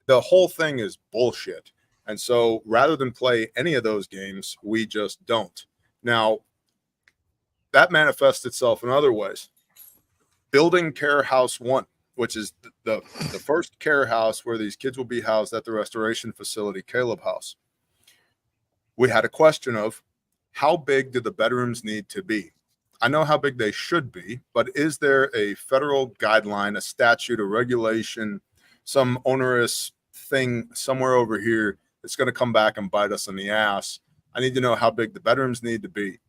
The whole thing is bullshit. And so rather than play any of those games, we just don't. Now, that manifests itself in other ways. Building Care House 1, which is the first care house where these kids will be housed at the restoration facility, Caleb House. We had a question of, how big do the bedrooms need to be? I know how big they should be, but is there a federal guideline, a statute, a regulation, some onerous thing somewhere over here that's going to come back and bite us in the ass? I need to know how big the bedrooms need to be.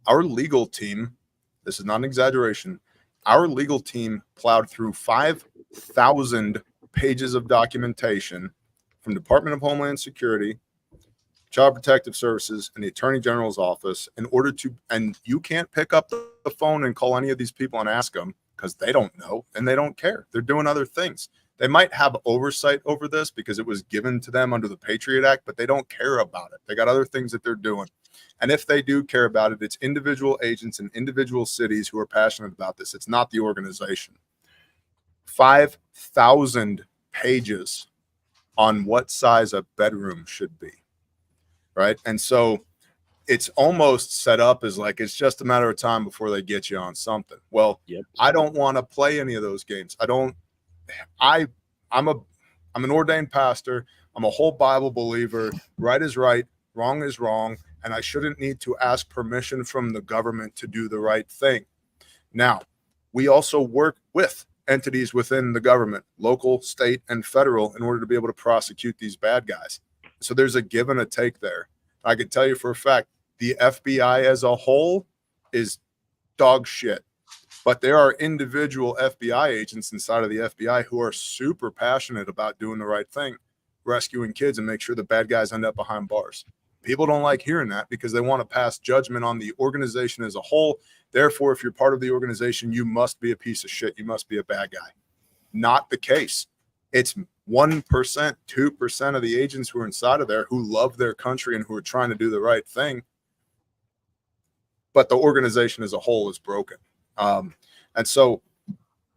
Our legal team, this is not an exaggeration, our legal team plowed through 5,000 pages of documentation from Department of Homeland Security, Child Protective Services, and the Attorney General's office in order to, and you can't pick up the phone and call any of these people and ask them because they don't know and they don't care. They're doing other things. They might have oversight over this because it was given to them under the Patriot Act, but they don't care about it. They got other things that they're doing. And if they do care about it, it's individual agents in individual cities who are passionate about this. It's not the organization. 5,000 pages on what size a bedroom should be. Right. And so it's almost set up as like it's just a matter of time before they get you on something. Well, yep. I don't want to play any of those games. I'm an ordained pastor. I'm a whole Bible believer. Right is right, wrong is wrong, and I shouldn't need to ask permission from the government to do the right thing. Now, we also work with entities within the government, local, state, and federal, in order to be able to prosecute these bad guys. So there's a give and a take there. I can tell you for a fact, the FBI as a whole is dog shit. But there are individual FBI agents inside of the FBI who are super passionate about doing the right thing, rescuing kids and make sure the bad guys end up behind bars. People don't like hearing that because they want to pass judgment on the organization as a whole. Therefore, if you're part of the organization, you must be a piece of shit. You must be a bad guy. Not the case. It's 1%, 2% of the agents who are inside of there who love their country and who are trying to do the right thing. But the organization as a whole is broken. And so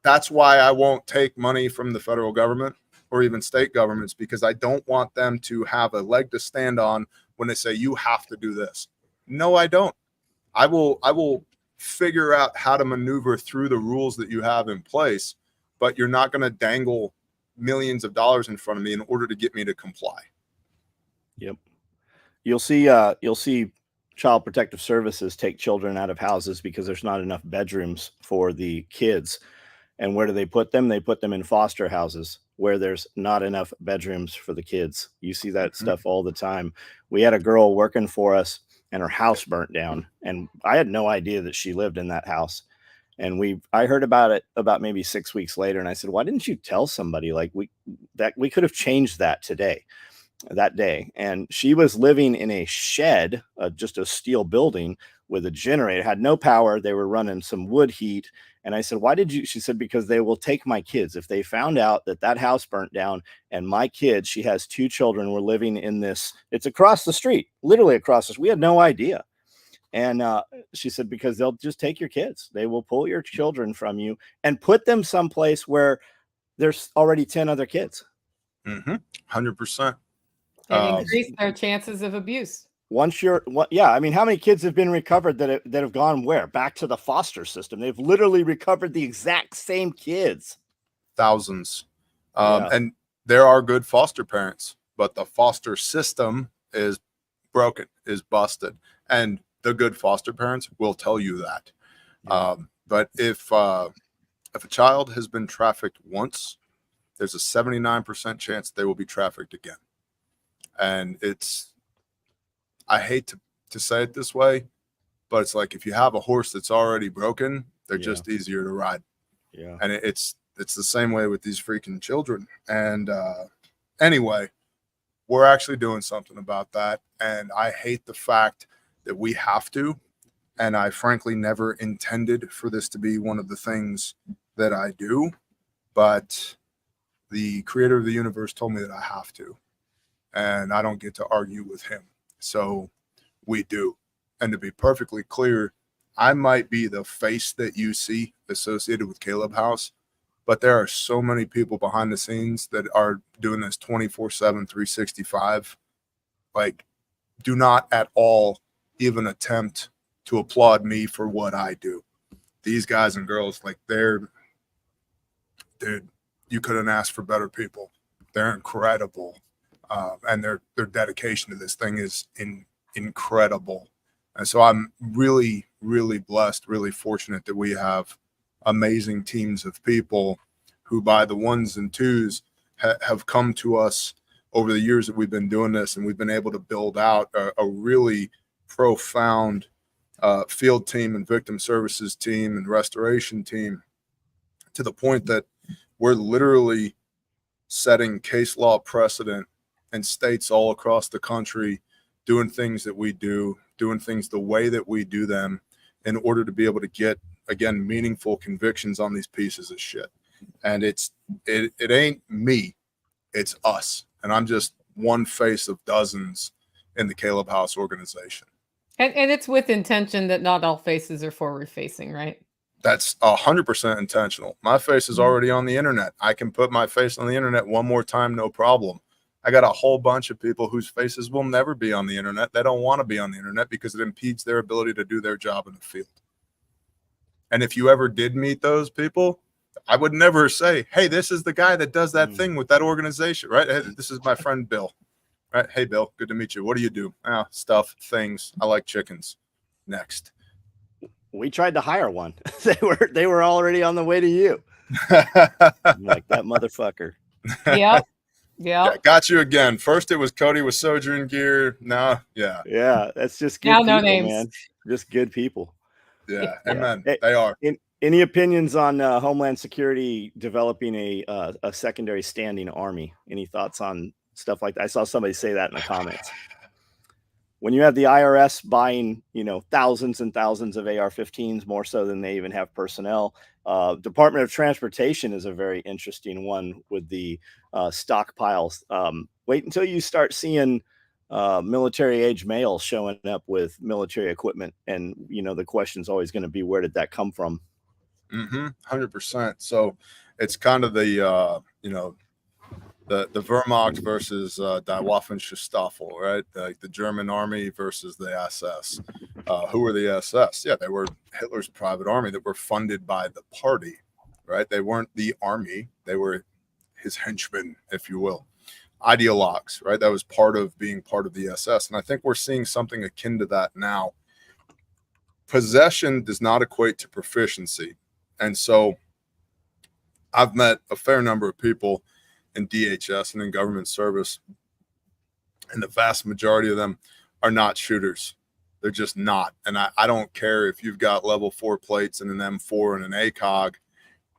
that's why I won't take money from the federal government or even state governments, because I don't want them to have a leg to stand on when they say, you have to do this. No, I don't. I will figure out how to maneuver through the rules that you have in place, but you're not going to dangle millions of dollars in front of me in order to get me to comply. Yep. You'll see Child Protective Services take children out of houses because there's not enough bedrooms for the kids. And where do they put them? They put them in foster houses where there's not enough bedrooms for the kids. You see that stuff all the time. We had a girl working for us and her house burnt down, and I had no idea that she lived in that house. And I heard about it about maybe 6 weeks later, and I said, why didn't you tell somebody? Like, we could have changed that that day. And she was living in a shed, just a steel building with a generator, had no power. They were running some wood heat. And I said, why did you? She said, because they will take my kids. If they found out that house burnt down and my kids, she has 2 children, were living in this, it's across the street, literally across the street. We had no idea. And she said, because they'll just take your kids. They will pull your children from you and put them someplace where there's already 10 other kids. 100%. And increase their chances of abuse. I mean, how many kids have been recovered that have gone where? Back to the foster system. They've literally recovered the exact same kids. Thousands. And there are good foster parents, but the foster system is broken, is busted. And the good foster parents will tell you that. But if a child has been trafficked once, there's a 79% chance they will be trafficked again. And I hate to say it this way, but it's like if you have a horse that's already broken, they're just easier to ride. Yeah. And it's the same way with these freaking children. And anyway, we're actually doing something about that. And I hate the fact that we have to. And I frankly never intended for this to be one of the things that I do. But the creator of the universe told me that I have to. And I don't get to argue with him. So we do. And to be perfectly clear, I might be the face that you see associated with Caleb House, but there are so many people behind the scenes that are doing this 24/7, 365. Like, do not at all even attempt to applaud me for what I do. These guys and girls, like, dude, you couldn't ask for better people. They're incredible. And their dedication to this thing is incredible. And so I'm really, really blessed, really fortunate that we have amazing teams of people who, by the ones and twos, have come to us over the years that we've been doing this, and we've been able to build out a really profound field team and victim services team and restoration team, to the point that we're literally setting case law precedent in states all across the country, doing things that we do, doing things the way that we do them, in order to be able to get, again, meaningful convictions on these pieces of shit. And it ain't me, it's us. And I'm just one face of dozens in the Caleb House organization. And it's with intention that not all faces are forward facing, right? That's 100% intentional. My face is already on the internet. I can put my face on the internet one more time, no problem. I got a whole bunch of people whose faces will never be on the internet. They don't want to be on the internet because it impedes their ability to do their job in the field. And if you ever did meet those people, I would never say, hey, this is the guy that does that thing with that organization, right? Hey, this is my friend Bill, right? Hey, Bill, good to meet you. What do you do? Stuff, things. I like chickens. Next. We tried to hire one. They were already on the way to you. I'm like, that motherfucker. Yep. Yeah, got you again. First it was Cody with Sojourn Gear. Now, yeah, that's just good now people, no names, man. Just good people. Yeah, amen. They are. Any opinions on Homeland Security developing a secondary standing army? Any thoughts on stuff like that? I saw somebody say that in the comments. When you have the IRS buying, thousands and thousands of AR-15s, more so than they even have personnel. Department of Transportation is a very interesting one with the stockpiles. Wait until you start seeing military age males showing up with military equipment. And, the question is always going to be, where did that come from? 100%. So it's kind of the Wehrmacht versus Die Waffenstaffel, right? The German army versus the SS. Who were the SS? Yeah, they were Hitler's private army that were funded by the party, right? They weren't the army. They were his henchmen, if you will. Ideologues, right? That was part of being part of the SS. And I think we're seeing something akin to that now. Possession does not equate to proficiency. And so I've met a fair number of people in DHS and in government service, and the vast majority of them are not shooters. They're just not. And I don't care if you've got level 4 plates and an M4 and an ACOG.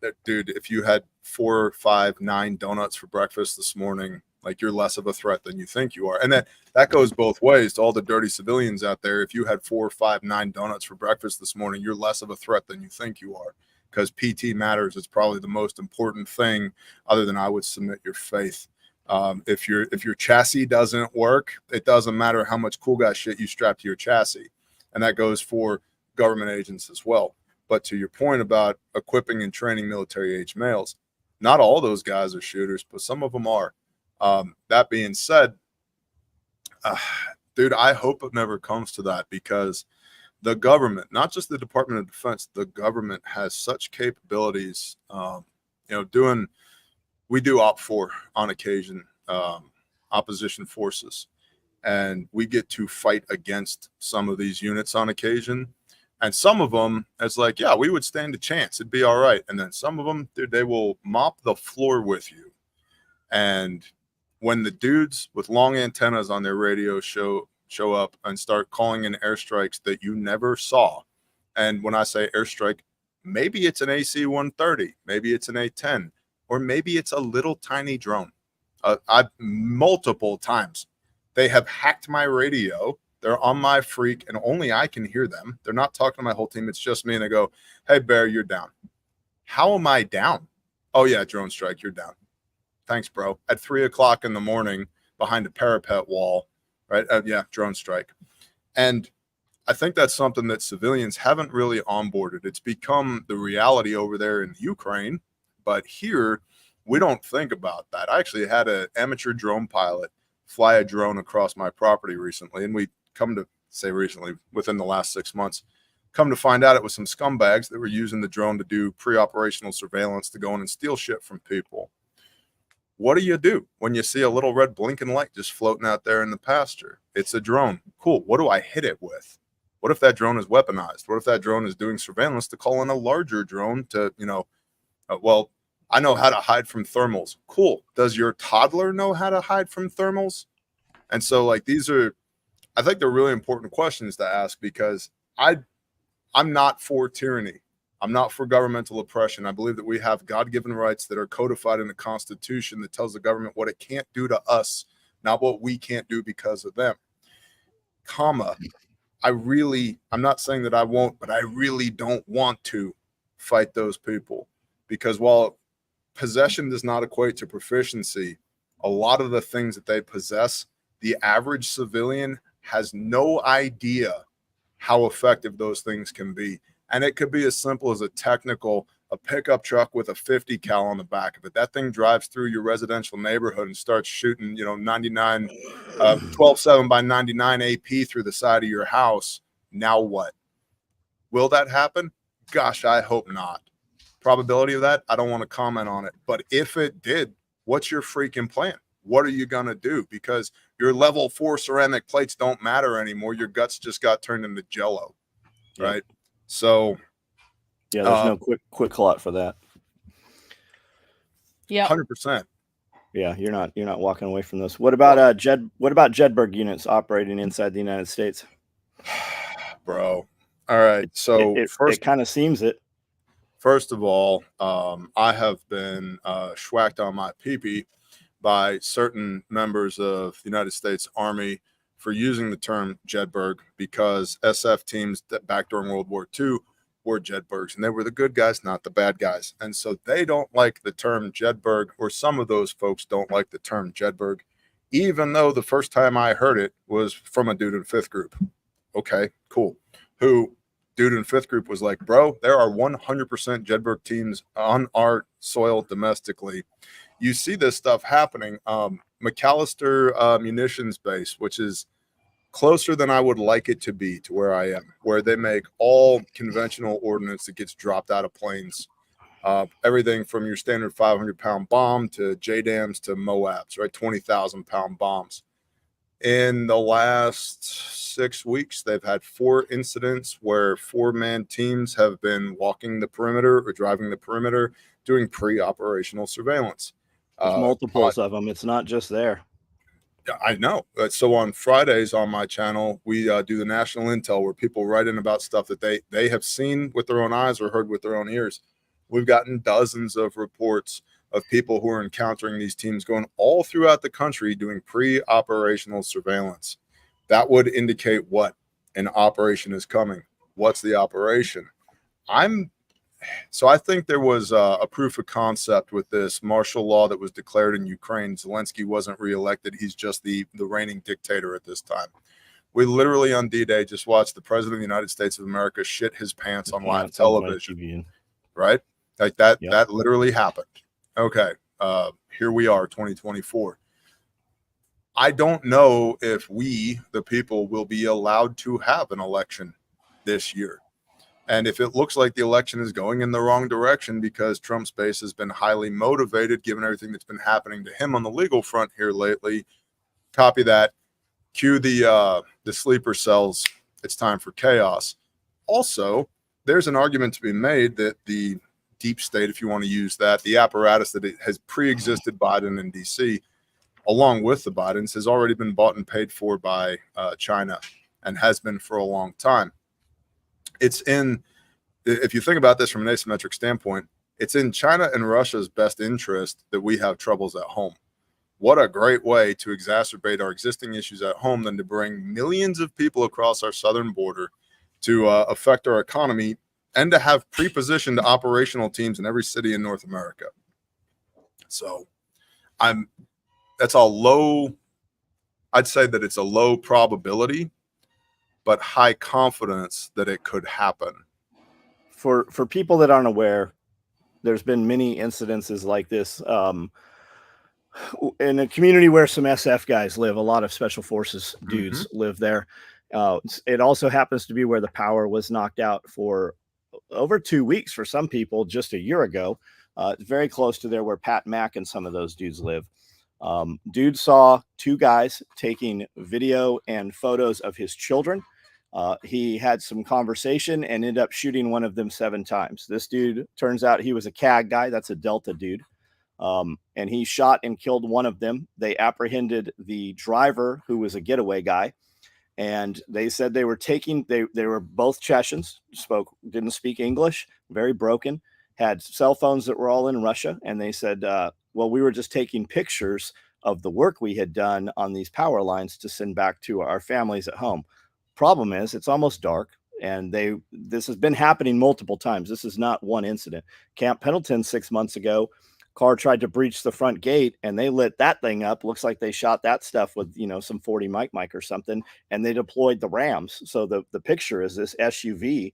That, dude, if you had 4, 5, 9 donuts for breakfast this morning, like, you're less of a threat than you think you are. And that goes both ways to all the dirty civilians out there. If you had 4, 5, 9 donuts for breakfast this morning, you're less of a threat than you think you are, because PT matters. It's probably the most important thing, other than, I would submit, your faith. If your chassis doesn't work, it doesn't matter how much cool guy shit you strap to your chassis. And that goes for government agents as well. But to your point about equipping and training military age males, not all those guys are shooters, but some of them are. That being said, dude, I hope it never comes to that, because the government, not just the Department of Defense, the government has such capabilities. We do OPFOR on occasion, opposition forces, and we get to fight against some of these units on occasion. And some of them, it's like, yeah, we would stand a chance. It'd be all right. And then some of them, dude, they will mop the floor with you. And when the dudes with long antennas on their radio show up and start calling in airstrikes that you never saw, and when I say airstrike, maybe it's an AC-130, maybe it's an A-10, or maybe it's a little tiny drone. I've multiple times, they have hacked my radio. They're on my freak, and only I can hear them. They're not talking to my whole team. It's just me. And they go, "Hey, Bear, you're down." How am I down? "Oh, yeah, drone strike. You're down." Thanks, bro. At 3 o'clock in the morning behind a parapet wall, right? Yeah, drone strike. And I think that's something that civilians haven't really onboarded. It's become the reality over there in Ukraine. But here, we don't think about that. I actually had an amateur drone pilot fly a drone across my property recently, and we come to say recently, within the last 6 months, come to find out it was some scumbags that were using the drone to do pre-operational surveillance, to go in and steal shit from people. What do you do when you see a little red blinking light just floating out there in the pasture? It's a drone. Cool. What do I hit it with? What if that drone is weaponized? What if that drone is doing surveillance to call in a larger drone to, well, I know how to hide from thermals. Cool. Does your toddler know how to hide from thermals? And so, like, I think they're really important questions to ask, because I'm not for tyranny. I'm not for governmental oppression. I believe that we have God-given rights that are codified in the Constitution that tells the government what it can't do to us, not what we can't do because of them. I'm not saying that I won't, but I really don't want to fight those people, because while possession does not equate to proficiency, a lot of the things that they possess, the average civilian has no idea how effective those things can be. And it could be as simple as a pickup truck with a 50 cal on the back of it. That thing drives through your residential neighborhood and starts shooting, 12.7 by 99 AP through the side of your house. Now what? Will that happen? Gosh, I hope not. Probability of that, I don't want to comment on it. But if it did, what's your freaking plan? What are you going to do? Because your level 4 ceramic plates don't matter anymore. Your guts just got turned into jello, right? Yep. So yeah, there's no quick clot for that. Yeah, 100%. Yeah, you're not walking away from this. What about Jedburgh units operating inside the United States? Bro. All right. So it kind of seems it. First of all, I have been schwacked on my pee-pee by certain members of the United States Army for using the term Jedburgh, because SF teams that back during World War II were Jedburghs, and they were the good guys, not the bad guys. And so they don't like the term Jedburgh, or some of those folks don't like the term Jedburgh, even though the first time I heard it was from a dude in 5th group. Okay, cool. Dude in 5th group was like, bro, there are 100% Jedburgh teams on our soil domestically. You see this stuff happening. McAllister Munitions Base, which is closer than I would like it to be to where I am, where they make all conventional ordnance that gets dropped out of planes. Everything from your standard 500-pound bomb to JDAMs to MOABs, right? 20,000-pound bombs. In the last 6 weeks, they've had 4 incidents where 4-man teams have been walking the perimeter or driving the perimeter. doing pre-operational surveillance. There's multiples of them. It's not just there. I know. So on Fridays on my channel, we do the national intel where people write in about stuff that they have seen with their own eyes or heard with their own ears. We've gotten dozens of reports of people who are encountering these teams going all throughout the country doing pre-operational surveillance. That would indicate what an operation is coming. What's the operation? So I think there was a proof of concept with this martial law that was declared in Ukraine. Zelensky wasn't reelected. He's just the reigning dictator at this time. We literally on D-Day just watched the president of the United States of America shit his pants on live television, right? Like that, that literally happened. Okay. Here we are, 2024. I don't know if we, the people, will be allowed to have an election this year. And if it looks like the election is going in the wrong direction because Trump's base has been highly motivated, given everything that's been happening to him on the legal front here lately, copy that. Cue the sleeper cells. It's time for chaos. Also, there's an argument to be made that the deep state, if you want to use that, the apparatus that it has pre-existed Biden in DC, along with the Bidens, has already been bought and paid for by China and has been for a long time. It's in, if you think about this from an asymmetric standpoint, it's in China and Russia's best interest that we have troubles at home. What a great way to exacerbate our existing issues at home than to bring millions of people across our southern border to affect our economy and to have pre-positioned operational teams in every city in North America. So that's all low. I'd say that it's a low probability, but high confidence that it could happen. For people that aren't aware, there's been many incidences like this in a community where some SF guys live. A lot of special forces dudes live there. It also happens to be where the power was knocked out for over 2 weeks for some people just a year ago. It's very close to there where Pat Mack and some of those dudes live. Dude saw two guys taking video and photos of his children. He had some conversation and ended up shooting one of them 7 times. This dude, turns out he was a CAG guy. That's a Delta dude. And he shot and killed one of them. They apprehended the driver, who was a getaway guy. And they said they were taking, they were both Chechens, didn't speak English, very broken, had cell phones that were all in Russia. And they said, well, we were just taking pictures of the work we had done on these power lines to send back to our families at home. Problem is, it's almost dark, and this has been happening multiple times. This is not one incident. Camp Pendleton 6 months ago, car tried to breach the front gate, and they lit that thing up. Looks like they shot that stuff with, some 40 mic or something, and they deployed the Rams. So the picture is this SUV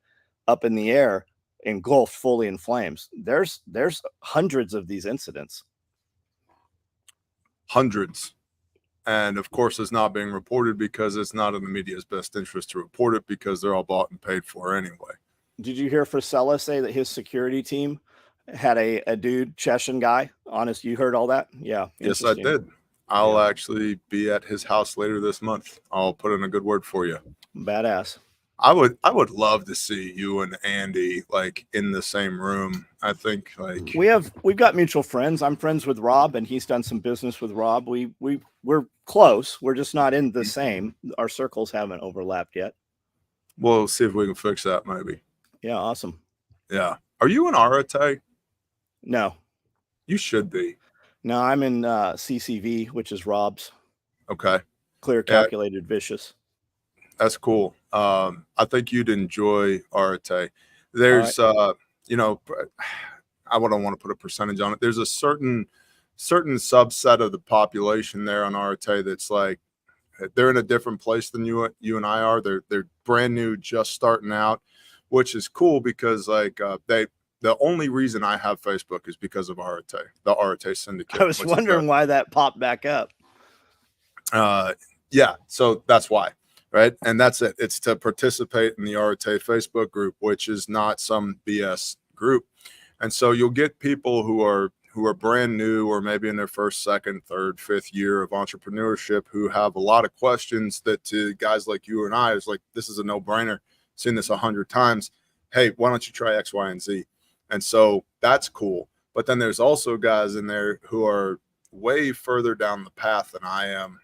up in the air, engulfed fully in flames. There's hundreds of these incidents. Hundreds. And of course, it's not being reported because it's not in the media's best interest to report it because they're all bought and paid for anyway. Did you hear Frisella say that his security team had a dude, Chechen guy? Honest, you heard all that? Yeah. Yes, I did. I'll actually be at his house later this month. I'll put in a good word for you. Badass. I would love to see you and Andy like in the same room. I think like we've got mutual friends. I'm friends with Rob, and he's done some business with Rob. We're close. We're just not in the same. Our circles haven't overlapped yet. We'll see if we can fix that maybe. Yeah, awesome. Yeah. Are you in Arate? No. You should be. No, I'm in CCV, which is Rob's. Okay. Clear, calculated, vicious. That's cool. I think you'd enjoy Arate. There's, I don't want to put a percentage on it. There's a certain subset of the population there on Arate that's like, they're in a different place than you and I are. They're brand new, just starting out, which is cool because like the only reason I have Facebook is because of Arate, the Arate Syndicate. I was wondering why that popped back up. Yeah, so that's why. Right. And that's it. It's to participate in the Arate Facebook group, which is not some BS group. And so you'll get people who are brand new or maybe in their first, second, third, fifth year of entrepreneurship who have a lot of questions that to guys like you and I is like, this is a no brainer. Seen this 100 times. Hey, why don't you try X, Y, and Z? And so that's cool. But then there's also guys in there who are way further down the path than I am,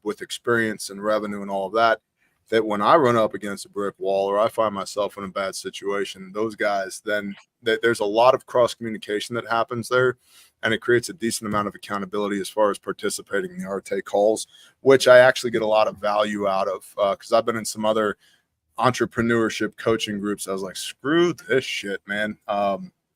with experience and revenue and all of that, that when I run up against a brick wall or I find myself in a bad situation, those guys, then there's a lot of cross communication that happens there, and it creates a decent amount of accountability as far as participating in the RTA calls, which I actually get a lot of value out of, because I've been in some other entrepreneurship coaching groups. I was like, screw this shit, man.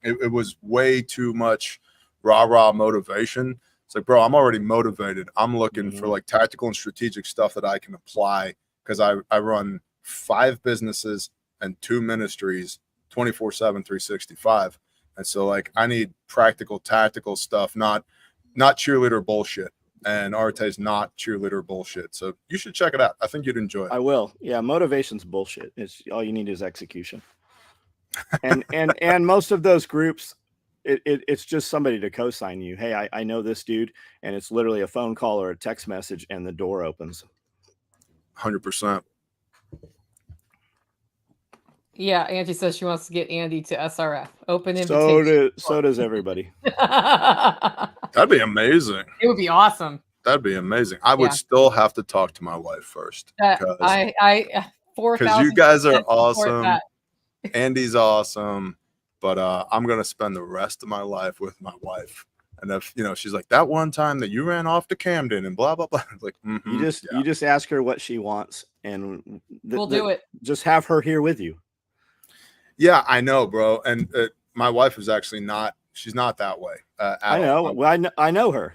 It was way too much rah-rah motivation. It's like, bro, I'm already motivated. I'm looking for like tactical and strategic stuff that I can apply, because I run 5 businesses and 2 ministries 24/7, 365. And so like I need practical, tactical stuff, not cheerleader bullshit. And RTA is not cheerleader bullshit. So you should check it out. I think you'd enjoy it. I will. Yeah, motivation's bullshit. It's all you need is execution. And most of those groups, it's just somebody to co-sign you. Hey, I know this dude, and it's literally a phone call or a text message, and the door opens. 100%. Yeah, Angie says she wants to get Andy to SRF. Open invitation. So does everybody. That'd be amazing. It would be awesome. That'd be amazing. I would still have to talk to my wife first. I 4,000%. Because you guys are awesome. That. Andy's awesome. But I'm going to spend the rest of my life with my wife. And if, she's like, that one time that you ran off to Camden and blah, blah, blah. It's like, you just ask her what she wants, and we'll do it. Just have her here with you. Yeah, I know, bro. And my wife is actually she's not that way. I know. Well, I know her.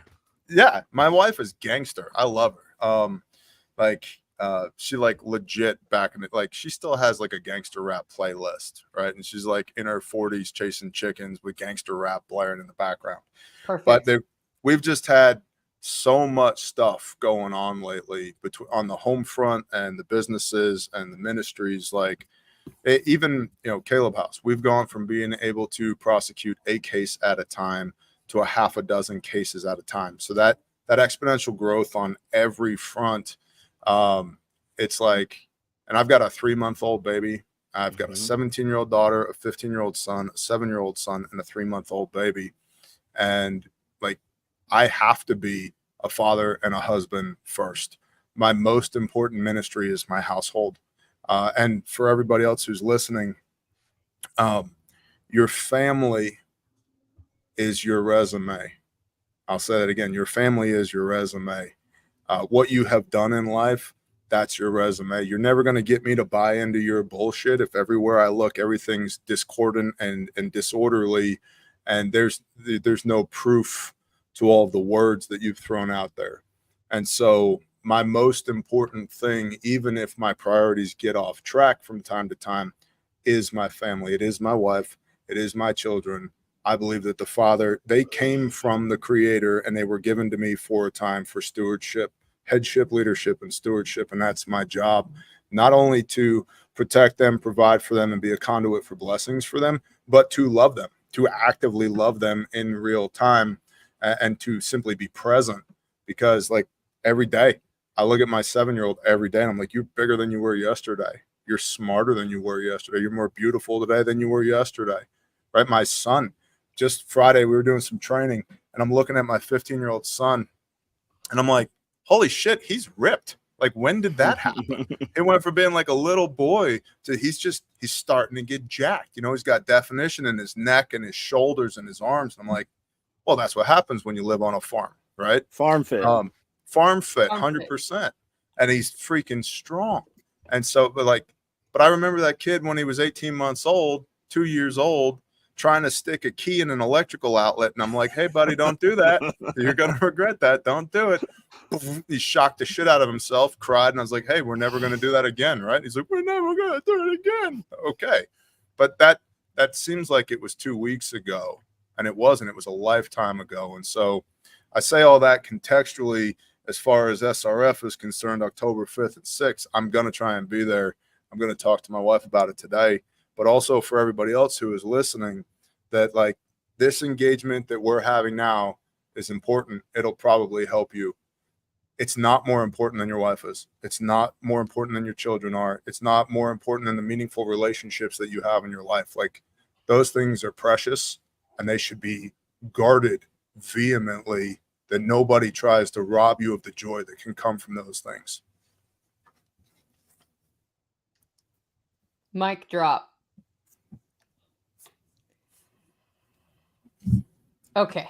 Yeah, my wife is gangster. I love her. She like legit back in it. Like she still has like a gangster rap playlist, right? And she's like in her 40s chasing chickens with gangster rap blaring in the background. Perfect. But we've just had so much stuff going on lately on the home front and the businesses and the ministries. Like even Caleb House, we've gone from being able to prosecute a case at a time to a half a dozen cases at a time. So that exponential growth on every front. It's like, and I've got a 3-month-old baby. I've got a 17-year-old daughter, a 15-year-old son, a 7-year-old son, and a 3-month-old baby. And like, I have to be a father and a husband first. My most important ministry is my household. And for everybody else who's listening, your family is your resume. I'll say that again. Your family is your resume. What you have done in life, that's your resume. You're never going to get me to buy into your bullshit if everywhere I look, everything's discordant and disorderly, and there's no proof to all of the words that you've thrown out there. And so my most important thing, even if my priorities get off track from time to time, is my family. It is my wife. It is my children. I believe that the Father, they came from the Creator, and they were given to me for a time for stewardship, headship, leadership, and stewardship. And that's my job, not only to protect them, provide for them, and be a conduit for blessings for them, but to love them, to actively love them in real time, and to simply be present. Because like every day, I look at my 7-year-old every day, and I'm like, you're bigger than you were yesterday. You're smarter than you were yesterday. You're more beautiful today than you were yesterday, right? My son, just Friday, we were doing some training, and I'm looking at my 15-year-old son, and I'm like, holy shit, he's ripped. Like, when did that happen? It went from being like a little boy to he's starting to get jacked. He's got definition in his neck and his shoulders and his arms. And I'm like, well, that's what happens when you live on a farm, right? Farm fit. Farm fit, 100%. And he's freaking strong. And so, but I remember that kid when he was 18 months old, 2 years old, trying to stick a key in an electrical outlet. And I'm like, hey, buddy, don't do that. You're going to regret that. Don't do it. He shocked the shit out of himself, cried. And I was like, hey, we're never going to do that again, right? He's like, we're never going to do it again. Okay. But that seems like it was 2 weeks ago. And it wasn't. It was a lifetime ago. And so I say all that contextually as far as SRF is concerned, October 5th and 6th, I'm going to try and be there. I'm going to talk to my wife about it today. But also for everybody else who is listening, that like this engagement that we're having now is important. It'll probably help you. It's not more important than your wife is. It's not more important than your children are. It's not more important than the meaningful relationships that you have in your life. Like those things are precious, and they should be guarded vehemently, that nobody tries to rob you of the joy that can come from those things. Mic drop. Okay.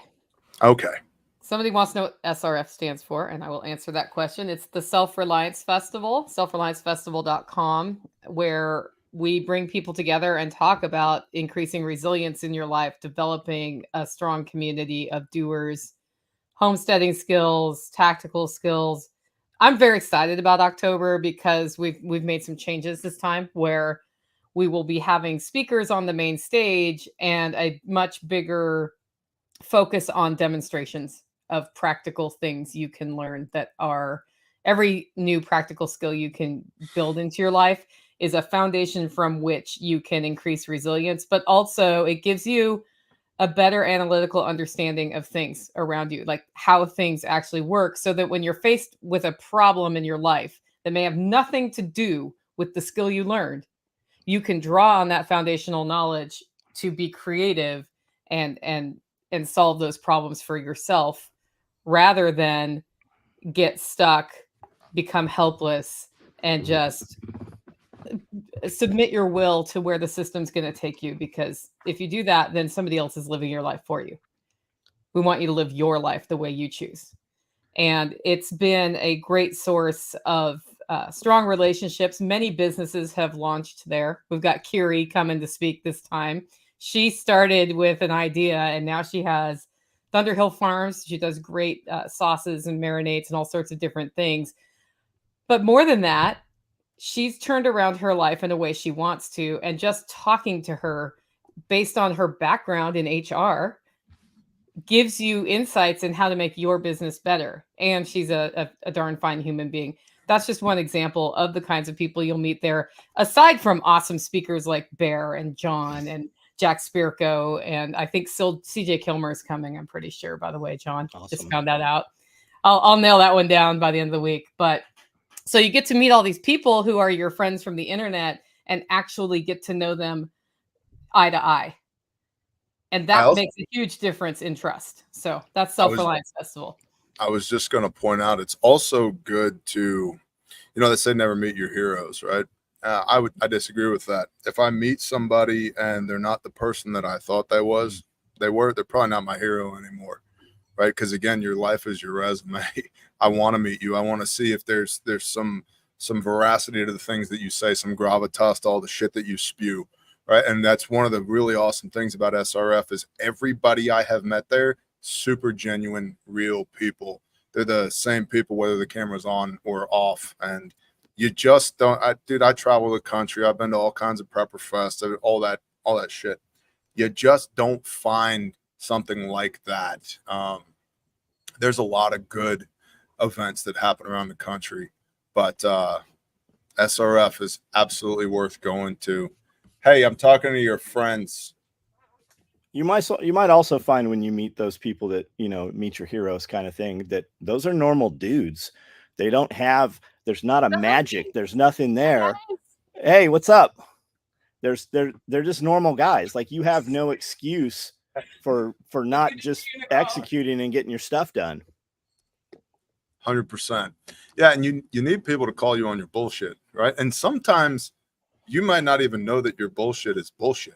Somebody wants to know what SRF stands for, and I will answer that question. It's the Self-Reliance Festival, selfreliancefestival.com, where we bring people together and talk about increasing resilience in your life, developing a strong community of doers, homesteading skills, tactical skills. I'm very excited about October because we've made some changes this time where we will be having speakers on the main stage and a much bigger focus on demonstrations of practical things you can learn that are every new practical skill you can build into your life is a foundation from which you can increase resilience, but also it gives you a better analytical understanding of things around you, like how things actually work, so that when you're faced with a problem in your life that may have nothing to do with the skill you learned, you can draw on that foundational knowledge to be creative and solve those problems for yourself, rather than get stuck, become helpless, and just submit your will to where the system's going to take you. Because if you do that, then somebody else is living your life for you. We want you to live your life the way you choose. And it's been a great source of strong relationships. Many businesses have launched there. We've got Kiri coming to speak this time. She started with an idea, and now she has Thunderhill Farms. She does great sauces and marinades and all sorts of different things. But more than that, she's turned around her life in a way she wants to. And just talking to her based on her background in HR gives you insights in how to make your business better. And she's a darn fine human being. That's just one example of the kinds of people you'll meet there, aside from awesome speakers like Bear and John and Jack Spirko. And I think CJ Kilmer is coming, I'm pretty sure, by the way, John. Awesome. Just found that out. I'll nail that one down by the end of the week. But so you get to meet all these people who are your friends from the internet and actually get to know them eye to eye. And that makes a huge difference in trust. So that's Self-Reliance Festival. I was just going to point out, it's also good to, they say never meet your heroes, right? I disagree with that. If I meet somebody and they're not the person that I thought they're probably not my hero anymore, right? Because again, your life is your resume. I want to meet you. I want to see if there's some veracity to the things that you say, some gravitas to all the shit that you spew. Right. And that's one of the really awesome things about SRF is everybody I have met there, super genuine, real people. They're the same people, whether the camera's on or off. And you just don't, I travel the country. I've been to all kinds of prepper fests, all that shit. You just don't find something like that. There's a lot of good events that happen around the country, but SRF is absolutely worth going to. Hey, I'm talking to your friends. You might also find when you meet those people that, meet your heroes kind of thing, that those are normal dudes. They don't have, there's not a magic. There's nothing there. Hey, what's up? They're just normal guys. Like, you have no excuse for not just executing and getting your stuff done. 100%. Yeah. And you need people to call you on your bullshit. Right. And sometimes you might not even know that your bullshit is bullshit,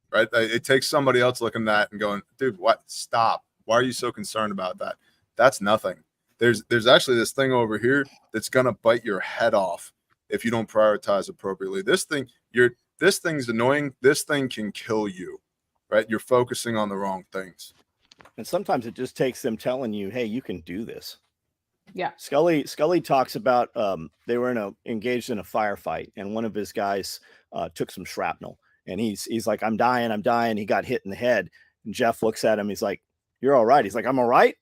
right? It takes somebody else looking at that and going, dude, what? Stop. Why are you so concerned about that? That's nothing. There's actually this thing over here that's going to bite your head off if you don't prioritize appropriately. This thing's annoying. This thing can kill you, right? You're focusing on the wrong things. And sometimes it just takes them telling you, hey, you can do this. Yeah. Scully talks about they were engaged in a firefight, and one of his guys took some shrapnel, and he's like, I'm dying. He got hit in the head. And Jeff looks at him. He's like, you're all right. He's like, I'm all right.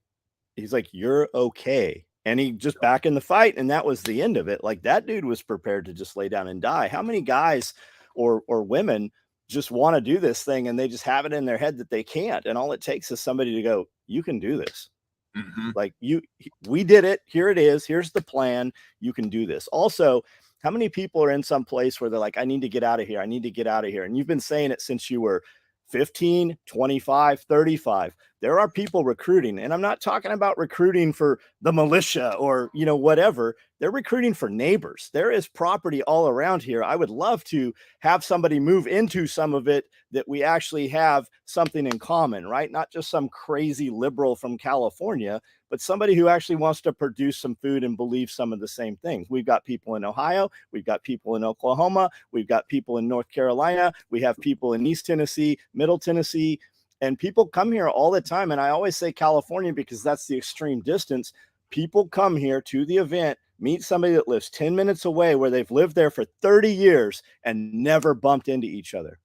He's like, you're okay. And he just back in the fight, and that was the end of it. Like, that dude was prepared to just lay down and die. How many guys or women just want to do this thing, and they just have it in their head that they can't, and all it takes is somebody to go, you can do this. Mm-hmm. Like, we did it. Here it is. Here's the plan. You can do this. Also, how many people are in some place where they're like, I need to get out of here. I need to get out of here. And you've been saying it since you were 15, 25, 35. there are people recruiting, and I'm not talking about recruiting for the militia or, you know, whatever. They're recruiting for neighbors. There is property all around here. I would love to have somebody move into some of it that we actually have something in common, right? Not just some crazy liberal from California, but somebody who actually wants to produce some food and believe some of the same things. We've got people in Ohio. We've got people in Oklahoma. We've got people in North Carolina. We have people in East Tennessee, Middle Tennessee. And people come here all the time. And I always say California because that's the extreme distance. People come here to the event, meet somebody that lives 10 minutes away where they've lived there for 30 years and never bumped into each other.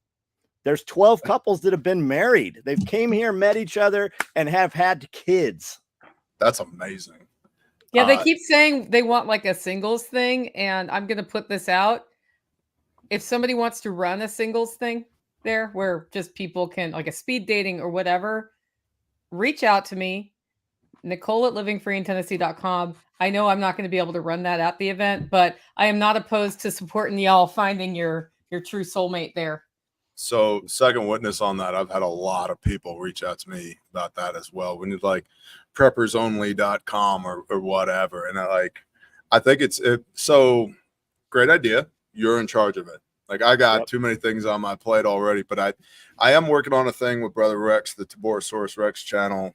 There's 12 couples that have been married. They've came here, met each other, and have had kids. That's amazing. Yeah, they keep saying they want like a singles thing. And I'm going to put this out. If somebody wants to run a singles thing there where just people can, like a speed dating or whatever, reach out to me, Nicole@livingfreeintennessee.com. I know I'm not going to be able to run that at the event, but I am not opposed to supporting y'all finding your true soulmate there. So second witness on that, I've had a lot of people reach out to me about that as well. We need like preppersonly.com or whatever. And I think it's so great idea. You're in charge of it. Like I got too many things on my plate already, but I am working on a thing with Brother Rex, the Taborosaurus Rex channel.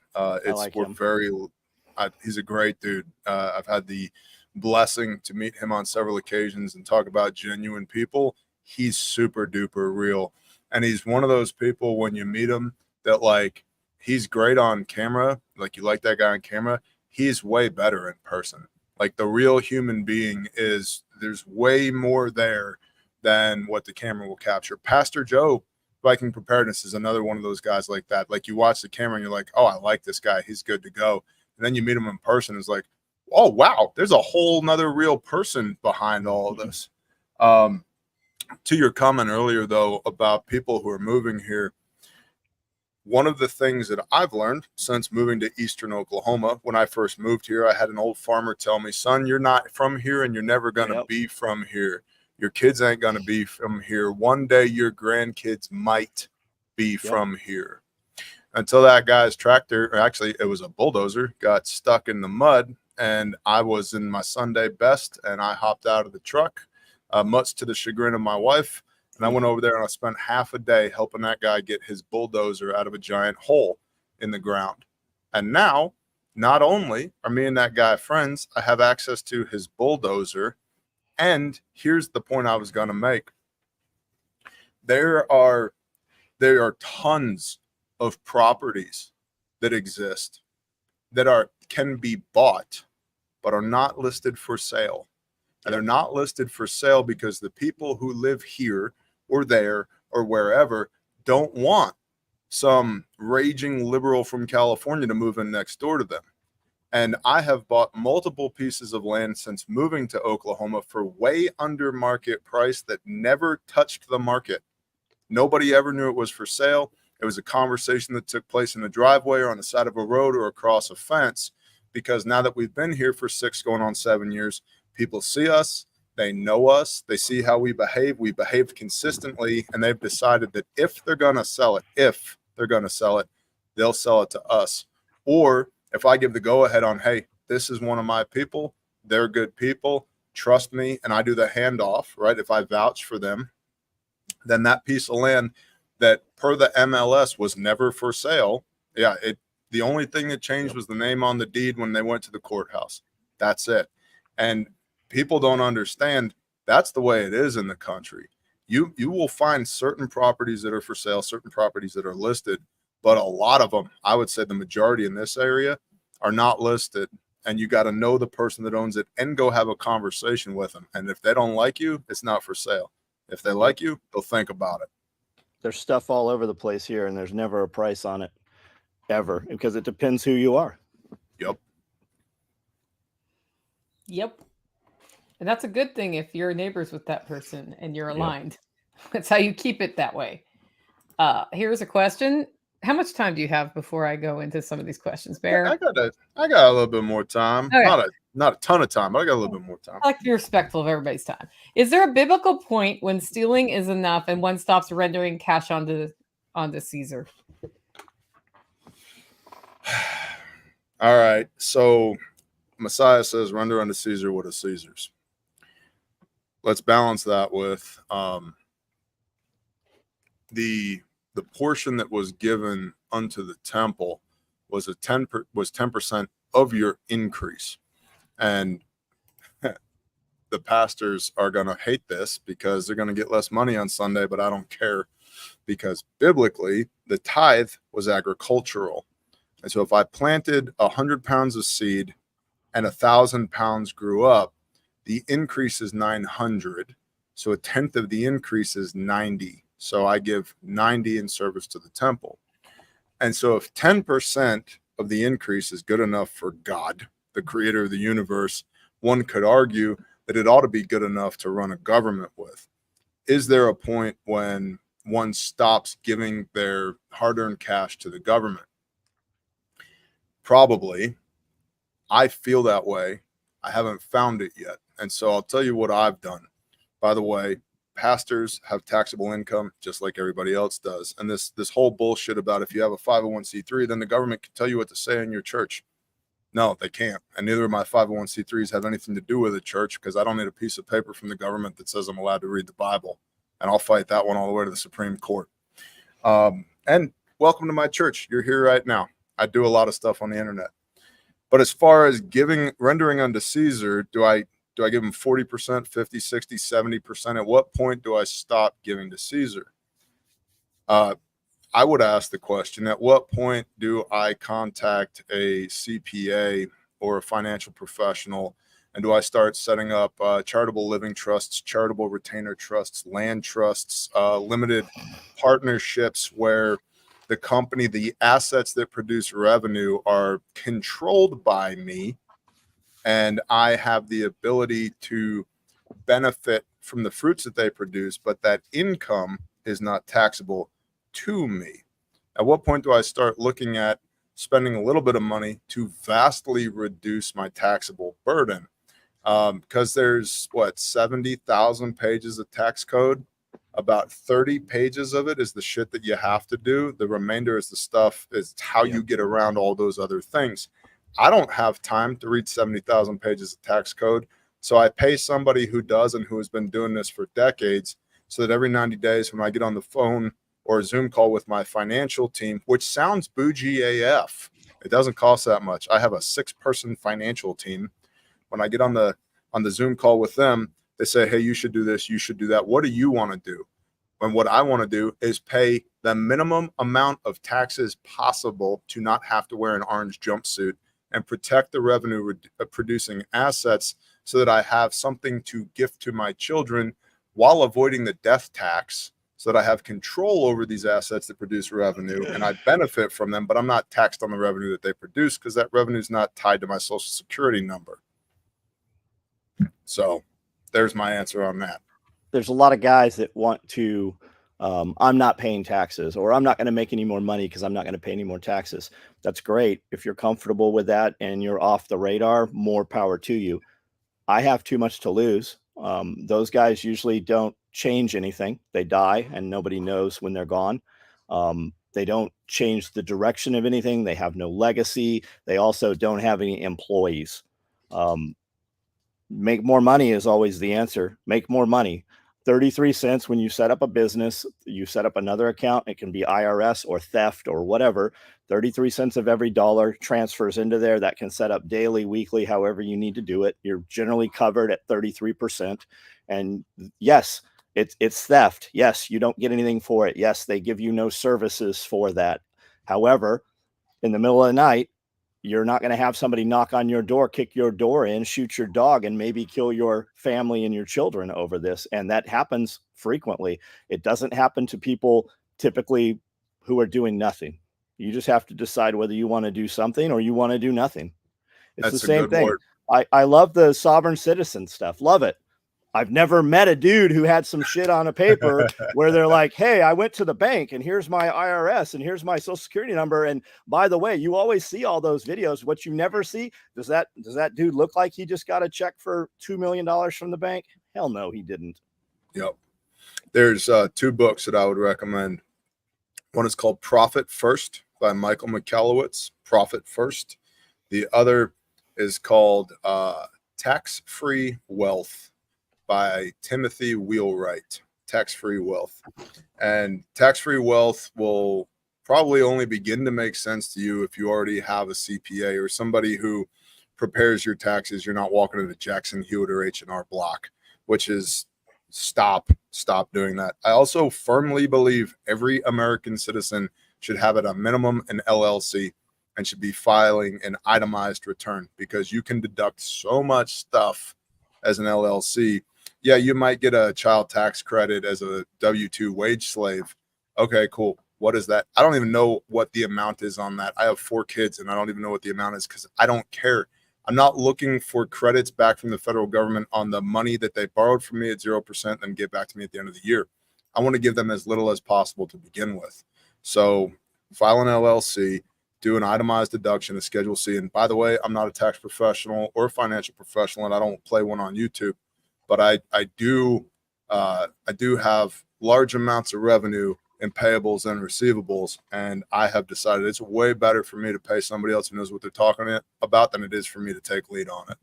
He's a great dude. I've had the blessing to meet him on several occasions and talk about genuine people. He's super duper real. And he's one of those people when you meet him that like, he's great on camera. Like you like that guy on camera. He's way better in person. Like the real human being there's way more there than what the camera will capture. Pastor Joe, Viking Preparedness, is another one of those guys like that. Like you watch the camera and you're like, oh, I like this guy. He's good to go. And then you meet him in person. It's like, oh, wow, there's a whole nother real person behind all of this. To your comment earlier, though, about people who are moving here, one of the things that I've learned since moving to Eastern Oklahoma, when I first moved here, I had an old farmer tell me, son, you're not from here and you're never going to be from here. Your kids ain't going to be from here. One day your grandkids might be from here. Until that guy's tractor, or actually it was a bulldozer, got stuck in the mud, and I was in my Sunday best, and I hopped out of the truck, much to the chagrin of my wife, and I went over there and I spent half a day helping that guy get his bulldozer out of a giant hole in the ground. And now, not only are me and that guy friends, I have access to his bulldozer. And here's the point I was going to make. There are tons of properties that exist that can be bought, but are not listed for sale. And they're not listed for sale because the people who live here or there or wherever don't want some raging liberal from California to move in next door to them. And I have bought multiple pieces of land since moving to Oklahoma for way under market price that never touched the market. Nobody ever knew it was for sale. It was a conversation that took place in a driveway or on the side of a road or across a fence, because now that we've been here for 6 going on 7 years, people see us, they know us, they see how we behave consistently, and they've decided that if they're going to sell it, they'll sell it to us. Or if I give the go-ahead on, hey, this is one of my people, they're good people, trust me, and I do the handoff, right? If I vouch for them, then that piece of land that per the MLS was never for sale, the only thing that changed was the name on the deed when they went to the courthouse. That's it. And people don't understand that's the way it is in the country. You will find certain properties that are for sale, certain properties that are listed, but a lot of them, I would say the majority in this area, are not listed. And you got to know the person that owns it and go have a conversation with them. And if they don't like you, it's not for sale. If they like you, they'll think about it. There's stuff all over the place here, and there's never a price on it, ever, because it depends who you are. Yep. And that's a good thing if you're neighbors with that person and you're aligned. That's how you keep it that way. Here's a question. How much time do you have before I go into some of these questions, Bear? I got a little bit more time. Okay. Not a ton of time, but I got a little bit more time. I like to be respectful of everybody's time. Is there a biblical point when stealing is enough and one stops rendering cash onto Caesar? All right. So Messiah says, render unto Caesar what is Caesar's. Let's balance that with the portion that was given unto the temple was 10% of your increase. And the pastors are going to hate this because they're going to get less money on Sunday, but I don't care, because biblically the tithe was agricultural. And so if I planted 100 pounds of seed and 1,000 pounds grew up, the increase is 900. So a tenth of the increase is 90. So I give 90 in service to the temple. And so if 10% of the increase is good enough for God, the creator of the universe, one could argue that it ought to be good enough to run a government with. Is there a point when one stops giving their hard-earned cash to the government? Probably. I feel that way. I haven't found it yet. And so I'll tell you what I've done. By the way, pastors have taxable income just like everybody else does. And this whole bullshit about if you have a 501c3, then the government can tell you what to say in your church. No, they can't. And neither of my 501c3s have anything to do with the church, because I don't need a piece of paper from the government that says I'm allowed to read the Bible. And I'll fight that one all the way to the Supreme Court. And welcome to my church. You're here right now. I do a lot of stuff on the internet. But as far as rendering unto Caesar, do I give him 40%, 50, 60, 70%? At what point do I stop giving to Caesar? I would ask the question, at what point do I contact a CPA or a financial professional, and do I start setting up charitable living trusts, charitable retainer trusts, land trusts, limited partnerships where the company, the assets that produce revenue are controlled by me, and I have the ability to benefit from the fruits that they produce, but that income is not taxable to me? At what point do I start looking at spending a little bit of money to vastly reduce my taxable burden? Because there's 70,000 pages of tax code. About 30 pages of it is the shit that you have to do. The remainder is the stuff, is how you get around all those other things. I don't have time to read 70,000 pages of tax code. So I pay somebody who does and who has been doing this for decades, so that every 90 days when I get on the phone or a Zoom call with my financial team, which sounds bougie AF, it doesn't cost that much. I have a 6-person financial team. When I get on the Zoom call with them, they say, hey, you should do this, you should do that. What do you want to do? And what I want to do is pay the minimum amount of taxes possible to not have to wear an orange jumpsuit and protect the revenue producing assets, so that I have something to gift to my children while avoiding the death tax, so that I have control over these assets that produce revenue and I benefit from them, but I'm not taxed on the revenue that they produce, because that revenue is not tied to my social security number. So there's my answer on that. There's a lot of guys that want to, I'm not paying taxes, or I'm not going to make any more money because I'm not going to pay any more taxes. That's great. If you're comfortable with that and you're off the radar, more power to you. I have too much to lose. Those guys usually don't change anything. They die and nobody knows when they're gone. They don't change the direction of anything. They have no legacy. They also don't have any employees. Make more money is always the answer. Make more money. 33 cents when you set up a business, you set up another account, it can be IRS or theft or whatever. 33 cents of every dollar transfers into there. That can set up daily, weekly, however you need to do it. You're generally covered at 33%. And yes, it's theft. Yes, you don't get anything for it. Yes, they give you no services for that. However, in the middle of the night, you're not going to have somebody knock on your door, kick your door in, shoot your dog, and maybe kill your family and your children over this. And that happens frequently. It doesn't happen to people typically who are doing nothing. You just have to decide whether you want to do something or you want to do nothing. It's the same thing. I love the sovereign citizen stuff. Love it. I've never met a dude who had some shit on a paper where they're like, hey, I went to the bank and here's my IRS and here's my social security number. And by the way, you always see all those videos. What you never see, does that dude look like he just got a check for $2 million from the bank? Hell no, he didn't. Yep. There's 2 books that I would recommend. One is called Profit First by Michael Michalowicz, Profit First. The other is called Tax-Free Wealth by Timothy Wheelwright. Tax-Free Wealth. And tax-free wealth will probably only begin to make sense to you if you already have a CPA or somebody who prepares your taxes. You're not walking into Jackson Hewitt or H&R Block, which is stop doing that. I also firmly believe every American citizen should have at a minimum an LLC and should be filing an itemized return, because you can deduct so much stuff as an LLC. Yeah, you might get a child tax credit as a W-2 wage slave. Okay, cool. What is that? I don't even know what the amount is on that. I have 4 kids and I don't even know what the amount is because I don't care. I'm not looking for credits back from the federal government on the money that they borrowed from me at 0% and give back to me at the end of the year. I want to give them as little as possible to begin with. So file an LLC, do an itemized deduction, a Schedule C. And by the way, I'm not a tax professional or a financial professional, and I don't play one on YouTube, but I do have large amounts of revenue in payables and receivables, and I have decided it's way better for me to pay somebody else who knows what they're talking about than it is for me to take lead on it.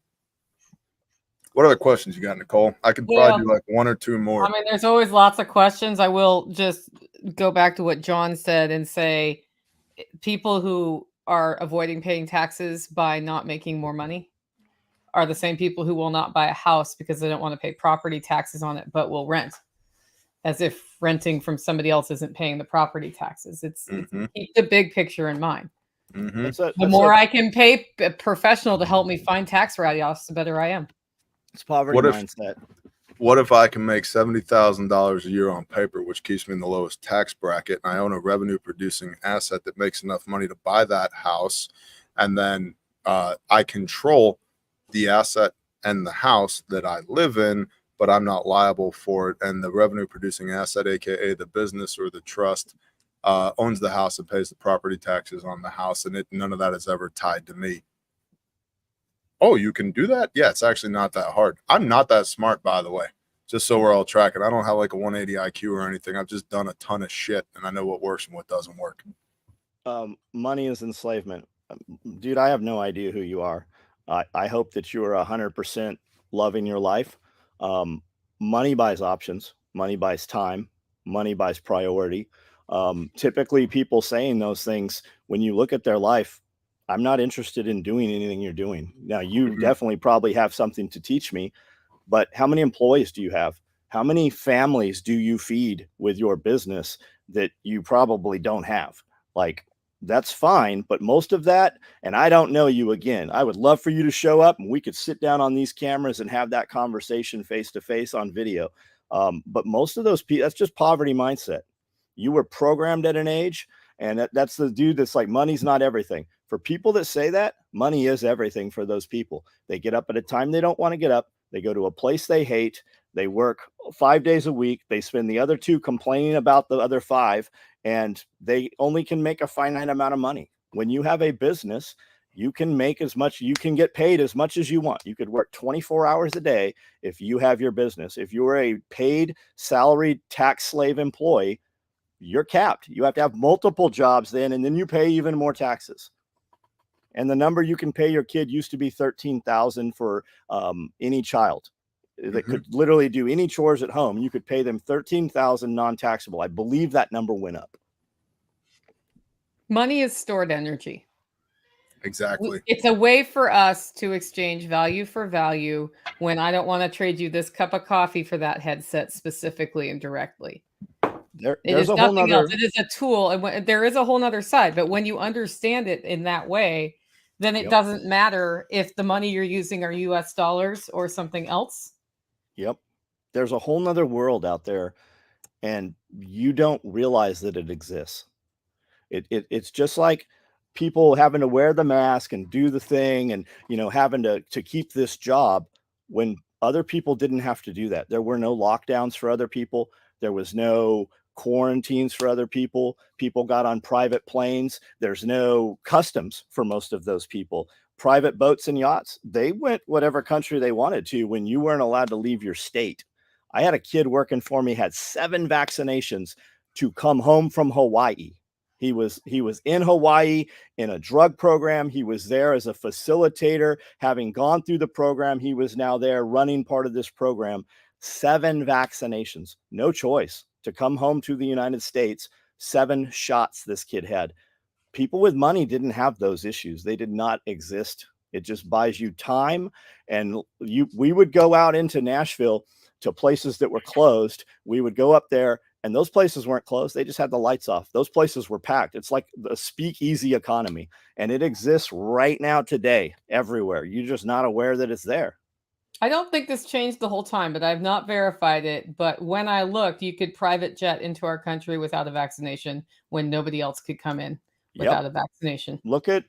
What other questions you got, Nicole? I could probably do like 1 or 2 more. I mean, there's always lots of questions. I will just go back to what John said and say people who are avoiding paying taxes by not making more money are the same people who will not buy a house because they don't want to pay property taxes on it, but will rent, as if renting from somebody else isn't paying the property taxes. It's keep the big picture in mind. The more I can pay a professional to help me find tax write-offs, the better I am. It's poverty mindset. What if I can make $70,000 a year on paper, which keeps me in the lowest tax bracket, and I own a revenue-producing asset that makes enough money to buy that house, and then I control the asset and the house that I live in, but I'm not liable for it, and the revenue-producing asset, aka the business or the trust, owns the house and pays the property taxes on the house, and none of that is ever tied to me. Oh, you can do that? Yeah, it's actually not that hard. I'm not that smart, by the way, just so we're all tracking. I don't have like a 180 IQ or anything. I've just done a ton of shit, and I know what works and what doesn't work. Money is enslavement. Dude, I have no idea who you are. I hope that you are 100% loving your life. Money buys options. Money buys time. Money buys priority. Typically, people saying those things, when you look at their life, I'm not interested in doing anything you're doing. Now, you definitely probably have something to teach me, but how many employees do you have? How many families do you feed with your business that you probably don't have? Like, that's fine, but most of that, and I don't know you again. I would love for you to show up and we could sit down on these cameras and have that conversation face to face on video. But most of those people, that's just poverty mindset. You were programmed at an age, and that's the dude that's like, money's not everything. For people that say that, money is everything for those people. They get up at a time they don't want to get up. They go to a place they hate. They work 5 days a week. They spend the other 2 complaining about the other 5, and they only can make a finite amount of money. When you have a business, you can make as much, you can get paid as much as you want. You could work 24 hours a day if you have your business. If you're a paid salaried tax slave employee, you're capped. You have to have multiple jobs then, and then you pay even more taxes. And the number you can pay your kid used to be $13,000 for any child that could literally do any chores at home. You could pay them $13,000 non-taxable. I believe that number went up. Money is stored energy. Exactly. It's a way for us to exchange value for value when I don't want to trade you this cup of coffee for that headset specifically and directly. There's nothing else. It is a tool, and there is a whole nother side. But when you understand it in that way, then it doesn't matter if the money you're using are US dollars or something else. Yep. There's a whole nother world out there, and you don't realize that it exists. It's just like people having to wear the mask and do the thing, and having to keep this job when other people didn't have to do that. There were no lockdowns for other people. There was no quarantines for other people. People got on private planes. There's no customs for most of those people. Private boats and yachts, they went whatever country they wanted to when you weren't allowed to leave your state. I had a kid working for me, had 7 vaccinations to come home from Hawaii. He was in Hawaii in a drug program. He was there as a facilitator. Having gone through the program, he was now there running part of this program. 7 vaccinations, no choice to come home to the United States. 7 shots this kid had. People with money didn't have those issues. They did not exist. It just buys you time. And we would go out into Nashville to places that were closed. We would go up there, and those places weren't closed. They just had the lights off. Those places were packed. It's like the speakeasy economy, and it exists right now today everywhere. You're just not aware that it's there. I don't think this changed the whole time, but I've not verified it. But when I looked, you could private jet into our country without a vaccination when nobody else could come in without a vaccination. Look at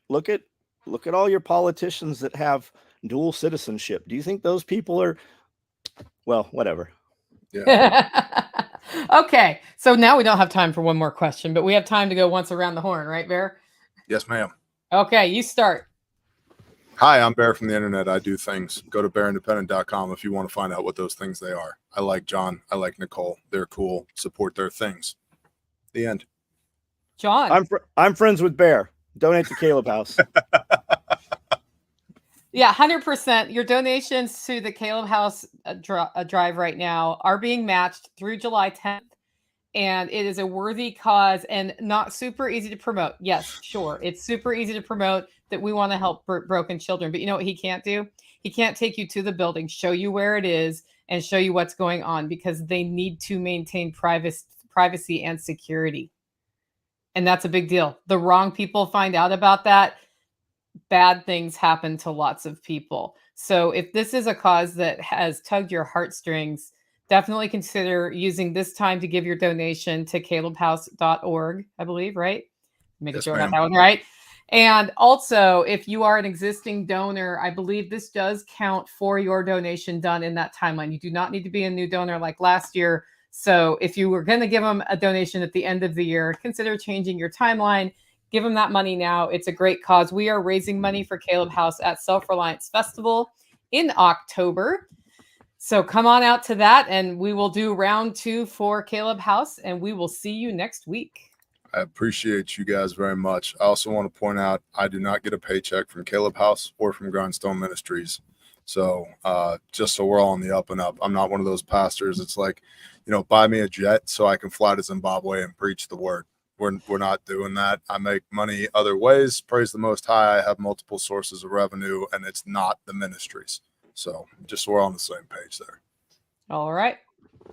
all your politicians that have dual citizenship. Do you think those people are, well, whatever. Yeah. Okay, so now we don't have time for one more question, but we have time to go once around the horn, right, Bear? Yes, ma'am. Okay, you start. Hi, I'm Bear from the internet. I do things. Go to bearindependent.com if you want to find out what those things they are. I like John. I like Nicole. They're cool. Support their things. The end. John. I'm friends with Bear. Donate to Caleb House. Yeah, 100%. Your donations to the Caleb House drive right now are being matched through July 10th. And it is a worthy cause and not super easy to promote. Yes, sure. It's super easy to promote that we want to help broken children. But you know what he can't do? He can't take you to the building, show you where it is, and show you what's going on, because they need to maintain privacy and security. And that's a big deal. The wrong people find out about that, bad things happen to lots of people. So if this is a cause that has tugged your heartstrings, definitely consider using this time to give your donation to calebhouse.org, I believe, right? Making sure I got that one right. And also, if you are an existing donor, I believe this does count for your donation done in that timeline. You do not need to be a new donor like last year. So if you were going to give them a donation at the end of the year, consider changing your timeline. Give them that money now. It's a great cause. We are raising money for Caleb House at Self-Reliance Festival in October. So come on out to that, and we will do round 2 for Caleb House, and we will see you next week. I appreciate you guys very much. I also want to point out I do not get a paycheck from Caleb House or from Grindstone Ministries. So just so we're all on the up and up. I'm not one of those pastors. It's like, buy me a jet so I can fly to Zimbabwe and preach the word. We're not doing that. I make money other ways. Praise the Most High. I have multiple sources of revenue, and it's not the ministries. So just so we're on the same page there. All right.